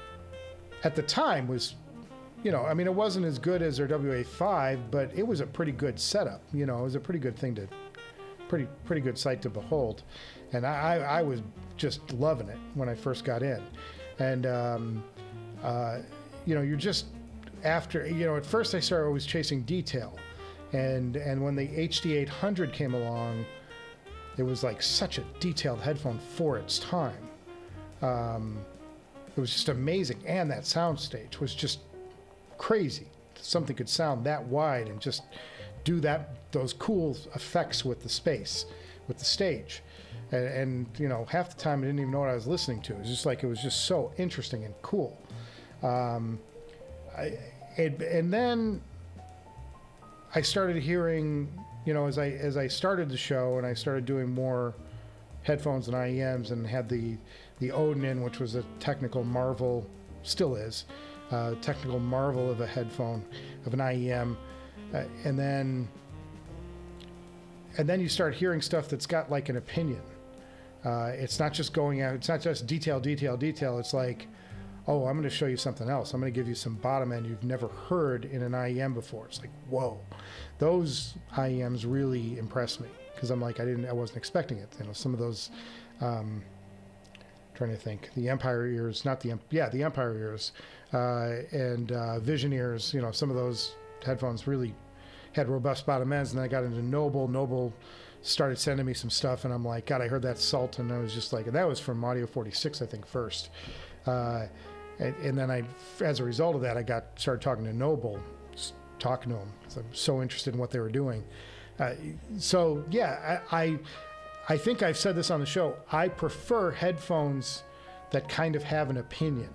at the time was you know, I mean, it wasn't as good as their WA5, but it was a pretty good setup. You know, it was a pretty good thing to, pretty good sight to behold. And I was just loving it when I first got in. And, you know, you're just after, you know, at first I started always chasing detail. And when the HD-800 came along, it was like such a detailed headphone for its time. It was just amazing. And that soundstage was just crazy. Something could sound that wide and just do those cool effects with the space, with the stage. And you know, half the time I didn't even know what I was listening to. It was just like, it was just so interesting and cool. And then I started hearing, you know, as I started the show and I started doing more headphones and IEMs and had the Odin, which was a technical marvel, still is, technical marvel of a headphone, of an IEM, and then you start hearing stuff that's got like an opinion. It's not just going out, it's not just detail. It's like, oh, I'm going to show you something else. I'm going to give you some bottom end you've never heard in an IEM before. It's like, whoa, those IEMs really impressed me because I'm like, I wasn't expecting it. You know, some of those, trying to think, the Empire ears, the Empire ears, and Vision ears. You know, some of those headphones really had robust bottom ends. And then I got into Noble. Noble started sending me some stuff, and I'm like, God, I heard that Salt, and I was just like, and that was from Audio 46, I think, first. And then as a result of that, I started talking to Noble, talking to them because I'm so interested in what they were doing. So yeah, I think I've said this on the show. I prefer headphones that kind of have an opinion,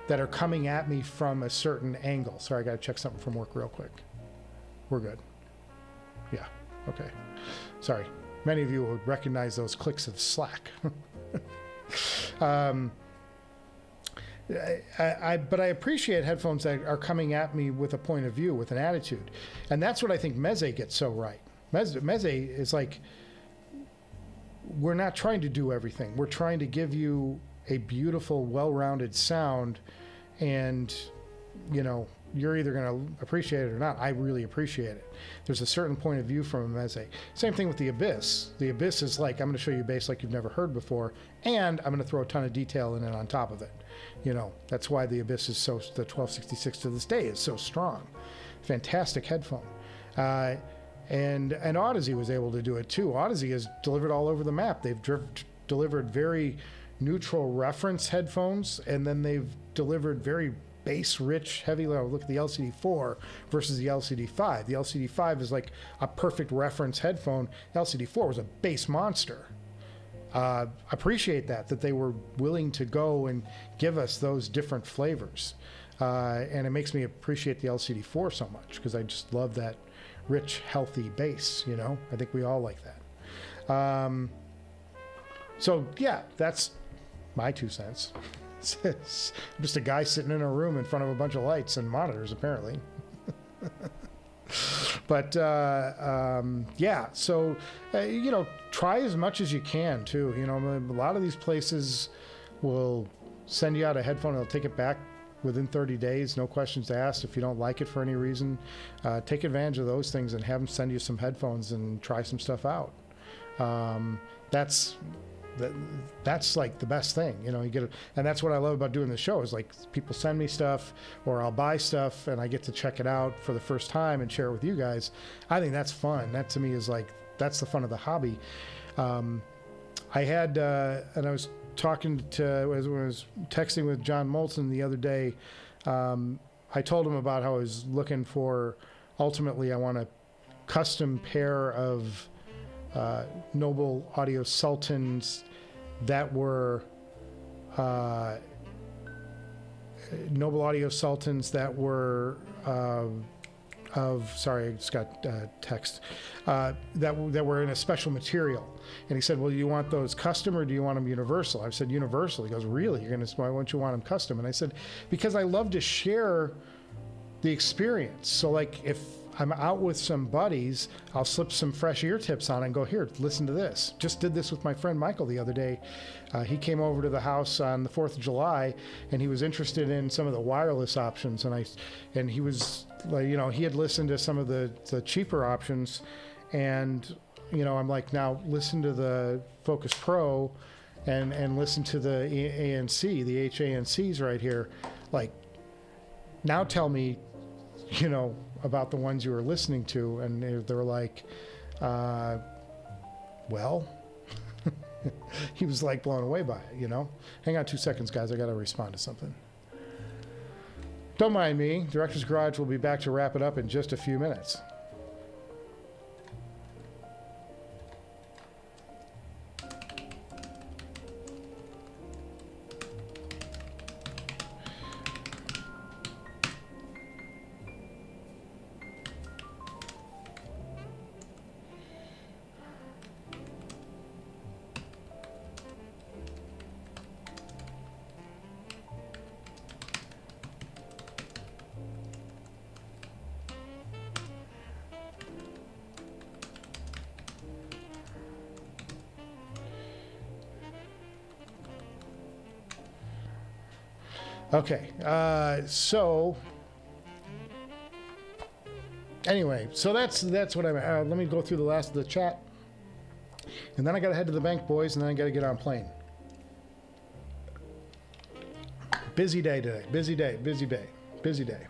that are coming at me from a certain angle. Sorry, I got to check something from work real quick. We're good. Yeah. Okay. Sorry. Many of you would recognize those clicks of Slack. But I appreciate headphones that are coming at me with a point of view, with an attitude. And that's what I think Meze gets so right. Meze is like, we're not trying to do everything. We're trying to give you a beautiful, well-rounded sound, and, you know, you're either going to appreciate it or not. I really appreciate it. There's a certain point of view from a Meze. Same thing with the Abyss. The Abyss is like, I'm going to show you bass like you've never heard before, and I'm going to throw a ton of detail in it on top of it. You know, that's why the Abyss is the 1266 to this day is so strong. Fantastic headphone. And Audeze was able to do it too. Audeze has delivered all over the map. They've delivered very neutral reference headphones, and then they've delivered very bass-rich, heavy level. Look at the LCD-4 versus the LCD-5. The LCD-5 is like a perfect reference headphone. The LCD-4 was a bass monster. Appreciate that they were willing to go and give us those different flavors. And it makes me appreciate the LCD-4 so much because I just love that rich, healthy bass, you know? I think we all like that. So yeah, that's my 2 cents. I'm just a guy sitting in a room in front of a bunch of lights and monitors, apparently. But yeah, so you know, try as much as you can too. You know, a lot of these places will send you out a headphone and they'll take it back within 30 days, no questions asked. If you don't like it for any reason, take advantage of those things and have them send you some headphones and try some stuff out. That's like the best thing, you know. You get it, and that's what I love about doing the show is like people send me stuff, or I'll buy stuff and I get to check it out for the first time and share it with you guys. I think that's fun. That to me is like, that's the fun of the hobby. I had and I was talking to, when I was texting with John Molson the other day, I told him about how I was looking for, ultimately I want a custom pair of Noble Audio Sultans that were Noble Audio Sultans that were sorry, I just got text that were in a special material. And he said, well, do you want those custom or do you want them universal? I said universal. He goes, really? Why won't you want them custom? And I said, because I love to share the experience. So like if I'm out with some buddies, I'll slip some fresh ear tips on and go, here, listen to this. Just did this with my friend Michael the other day. He came over to the house on the 4th of July, and he was interested in some of the wireless options. And he was like, you know, he had listened to some of the cheaper options, and, you know, I'm like, now listen to the Focus Pro and listen to the ANC, the HANCs right here. Like, now tell me, you know, about the ones you were listening to. And they were like, well, he was like blown away by it, you know. Hang on 2 seconds, guys. I got to respond to something. Don't mind me. Director's Garage will be back to wrap it up in just a few minutes. Okay, so anyway, so that's what I'm. Let me go through the last of the chat, and then I got to head to the bank, boys, and then I got to get on plane. Busy day today. Busy day. Busy day. Busy day.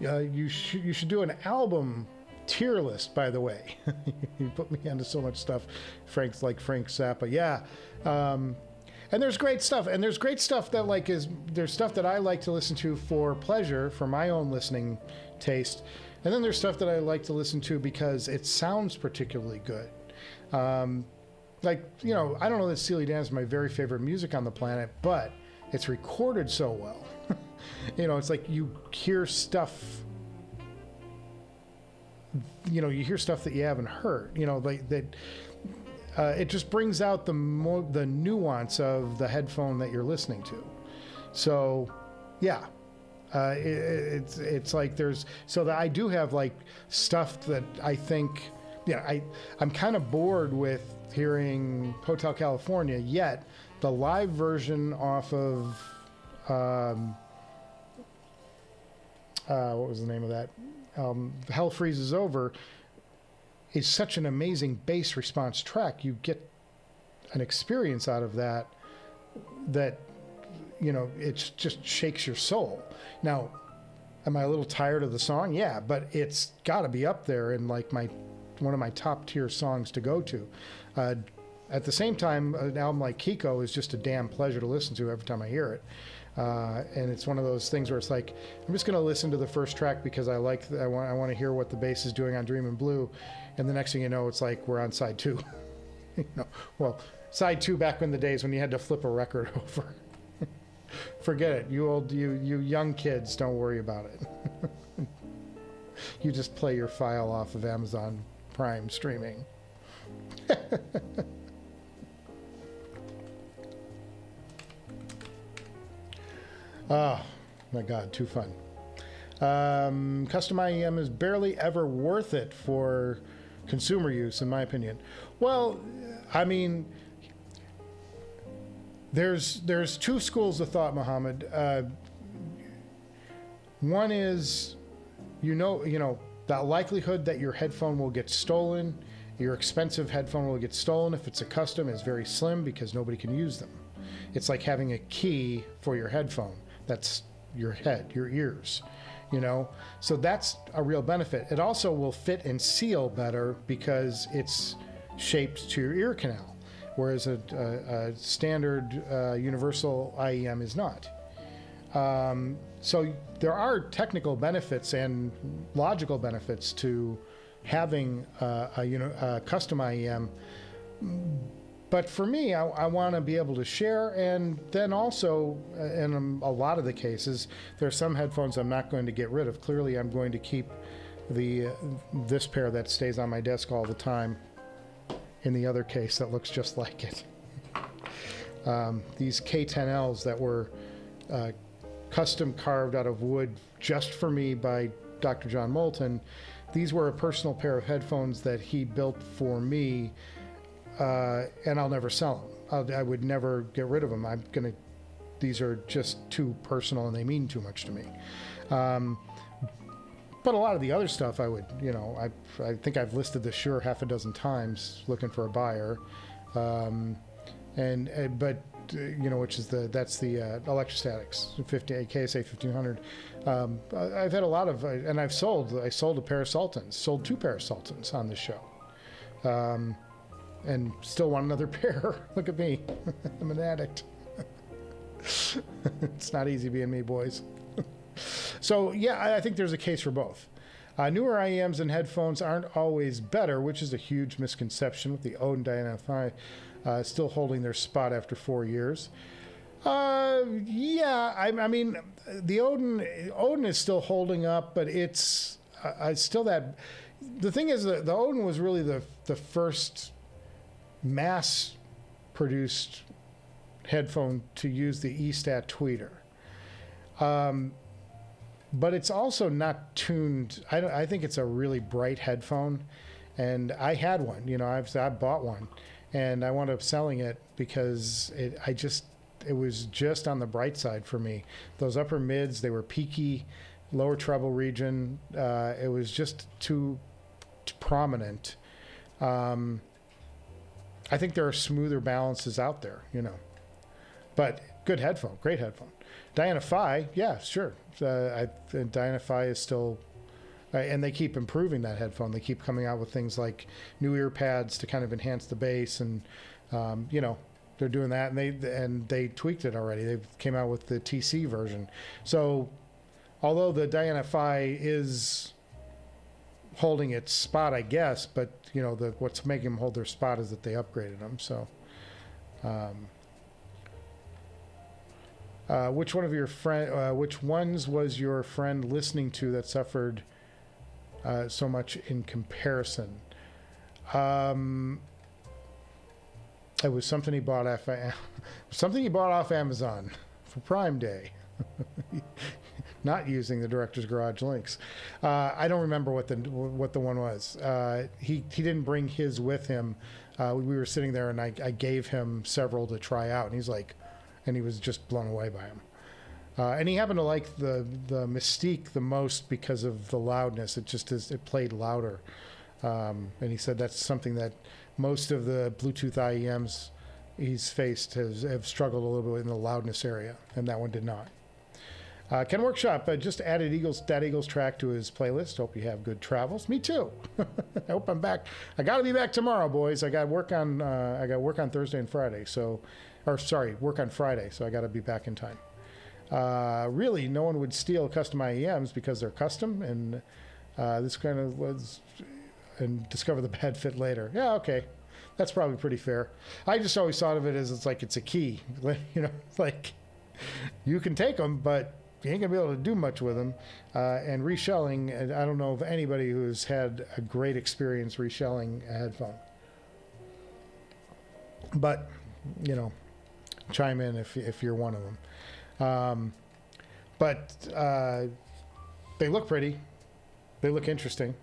You should do an album tier list, by the way. You put me onto so much stuff. Frank's like Frank Zappa. Yeah. And there's great stuff. And there's great stuff that like there's stuff that I like to listen to for pleasure, for my own listening taste. And then there's stuff that I like to listen to because it sounds particularly good. Like, you know, I don't know that Steely Dan is my very favorite music on the planet, but it's recorded so well. You know, it's like you hear stuff, you know, you hear stuff that you haven't heard, you know, like that. It just brings out the nuance of the headphone that you're listening to. So, yeah, it's like there's so that I do have like stuff that I think, yeah, I'm kind of bored with hearing Hotel California. Yet the live version off of what was the name of that? Hell Freezes Over is such an amazing bass response track. You get an experience out of that, you know, it just shakes your soul. Now, am I a little tired of the song? Yeah, but it's got to be up there in like one of my top tier songs to go to. At the same time, an album like Kiko is just a damn pleasure to listen to every time I hear it. And it's one of those things where it's like, I'm just going to listen to the first track because I want to hear what the bass is doing on Dreamin' Blue. And the next thing you know, it's like we're on side 2. You know, well, side 2 back in the days when you had to flip a record over. Forget it. You young kids, don't worry about it. You just play your file off of Amazon Prime streaming. Oh, my God, too fun. Custom IEM is barely ever worth it for consumer use, in my opinion. Well, I mean, there's two schools of thought, Mohammed. One is, you know, that likelihood that your headphone will get stolen, your expensive headphone will get stolen if it's a custom is very slim because nobody can use them. It's like having a key for your headphone. That's your head, your ears, you know? So that's a real benefit. It also will fit and seal better because it's shaped to your ear canal, whereas a standard universal IEM is not. So there are technical benefits and logical benefits to having a custom IEM. But for me, I want to be able to share, and then also, in a lot of the cases, there are some headphones I'm not going to get rid of. Clearly, I'm going to keep this pair that stays on my desk all the time in the other case that looks just like it. These K10Ls that were custom carved out of wood just for me by Dr. John Moulton. These were a personal pair of headphones that he built for me, and I'll never sell them. I would never get rid of them. These are just too personal and they mean too much to me. But a lot of the other stuff I would, I think I've listed this Shure half a dozen times looking for a buyer. Which is that's the electrostatics, KSA 1500. I've had a lot of, and I sold a pair of Sultans, sold 2 pairs of Sultans on this show. And still want another pair. Look at me. I'm an addict. It's not easy being me, boys. So, yeah, I think there's a case for both. Newer IEMs and headphones aren't always better, which is a huge misconception, with the Odin Dynafy still holding their spot after 4 years. I mean, the Odin is still holding up, but it's still that. The thing is, the Odin was really the first mass-produced headphone to use the E-Stat tweeter. But it's also not tuned. I think it's a really bright headphone, and I had one. I bought one, and I wound up selling it because it was just on the bright side for me. Those upper mids, they were peaky, lower treble region. It was just too prominent. I think there are smoother balances out there, but good headphone, great headphone. Dynafy, yeah, sure. Dynafy is still, and they keep improving that headphone. They keep coming out with things like new ear pads to kind of enhance the bass, and they're doing that. And they tweaked it already. They came out with the TC version. So, although the Dynafy is holding its spot, I guess, but what's making them hold their spot is that they upgraded them. So. Which ones was your friend listening to that suffered so much in comparison? It was something he bought off Amazon for Prime Day. Not using the Director's Garage links. I don't remember what the one was. He didn't bring his with him. We were sitting there, and I gave him several to try out, and he's like. And he was just blown away by him. And he happened to like the Mystique the most because of the loudness. It played louder. And he said that's something that most of the Bluetooth IEMs he's faced have struggled a little bit in the loudness area, and that one did not. Ken Workshop just added that Eagles track to his playlist. Hope you have good travels. Me too. I hope I'm back. I got to be back tomorrow, boys. I got work on Thursday and Friday. Work on Friday, so I got to be back in time. Really, no one would steal custom IEMs because they're custom, and this kind of was, and discover the bad fit later. Yeah, okay. That's probably pretty fair. I just always thought of it as it's a key. Like you can take them, but you ain't going to be able to do much with them. And reshelling, I don't know of anybody who's had a great experience reshelling a headphone. But, chime in if you're one of them. But they look pretty. They look interesting.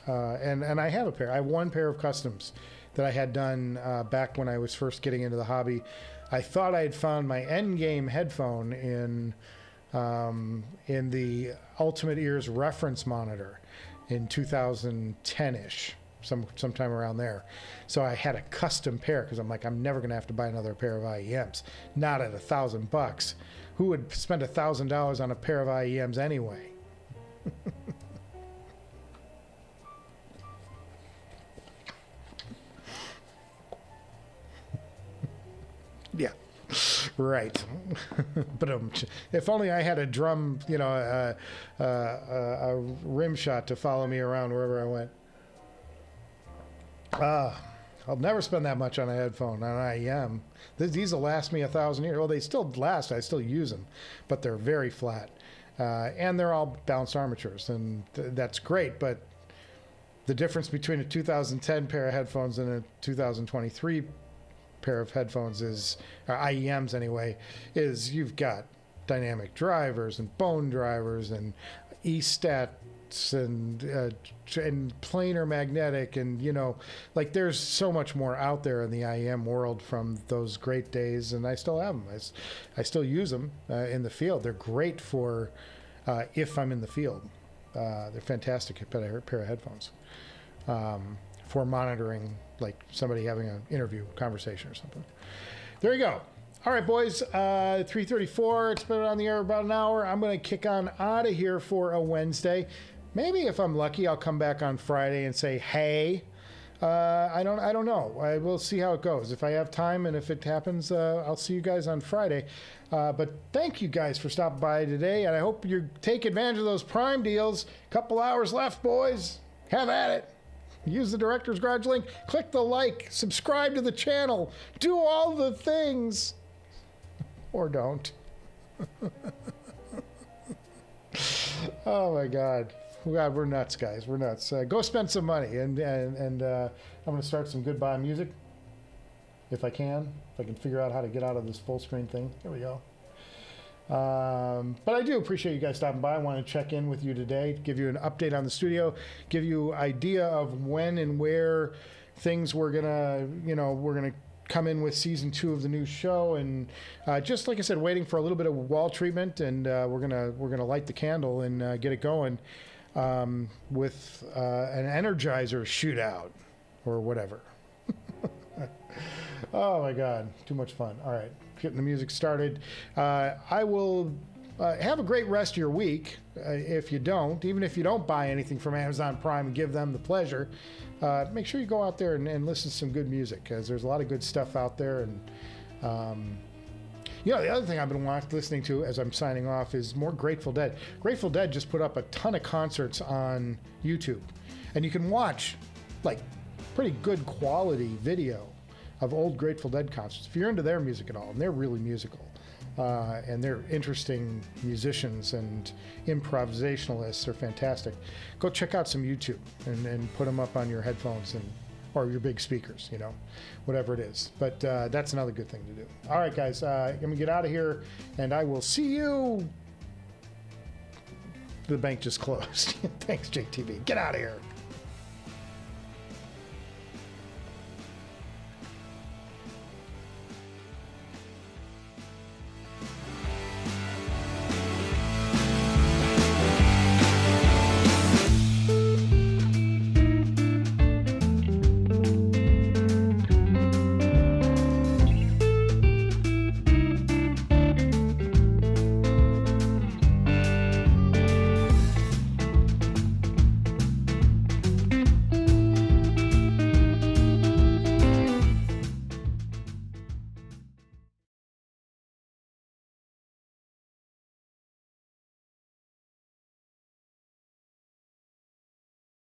And I have a pair. I have one pair of customs that I had done back when I was first getting into the hobby. I thought I had found my endgame headphone in the Ultimate Ears reference monitor in 2010-ish. Sometime around there. So I had a custom pair because I'm like, I'm never going to have to buy another pair of IEMs. Not at $1,000. Who would spend $1,000 on a pair of IEMs anyway? Yeah, right. But if only I had a drum, a rim shot to follow me around wherever I went. I'll never spend that much on a headphone, on an IEM. These will last me 1,000 years. Well, they still last. I still use them, but they're very flat. And they're all balanced armatures, and that's great. But the difference between a 2010 pair of headphones and a 2023 pair of headphones is, or IEMs anyway, is you've got dynamic drivers and bone drivers and E-stats and planar magnetic, and you know, like there's so much more out there in the IEM world from those great days, and I still have them. I still use them in the field. They're great for if I'm in the field. They're fantastic pair of headphones for monitoring, like somebody having an interview conversation or something. There you go. All right, boys, 3:34. It's been on the air about an hour. I'm going to kick on out of here for a Wednesday. Maybe if I'm lucky, I'll come back on Friday and say, hey. I don't know. We'll see how it goes. If I have time and if it happens, I'll see you guys on Friday. But thank you guys for stopping by today, and I hope you take advantage of those Prime deals. Couple hours left, boys. Have at it. Use the Director's Garage link. Click the like. Subscribe to the channel. Do all the things. Or don't. Oh my God. God, we're nuts, guys. We're nuts. Go spend some money, and I'm going to start some goodbye music if I can figure out how to get out of this full screen thing. Here we go. But I do appreciate you guys stopping by. I want to check in with you today, give you an update on the studio, give you idea of when and where things we're gonna come in with season 2 of the new show, and just like I said, waiting for a little bit of wall treatment, and we're gonna light the candle and get it going with an Energizer shootout or whatever. Oh my God, too much fun. All right, getting the music started. I will have a great rest of your week. If you don't, even if you don't buy anything from Amazon Prime and give them the pleasure, make sure you go out there and listen to some good music, because there's a lot of good stuff out there. And you know, the other thing I've been listening to as I'm signing off is more Grateful Dead. Grateful Dead just put up a ton of concerts on YouTube, and you can watch like pretty good quality video of old Grateful Dead concerts if you're into their music at all, and they're really musical. And they're interesting musicians and improvisationalists. They're fantastic. Go check out some YouTube and put them up on your headphones or your big speakers, you know, whatever it is. But that's another good thing to do. All right, guys, I'm going to get out of here, and I will see you. The bank just closed. Thanks, JTV. Get out of here.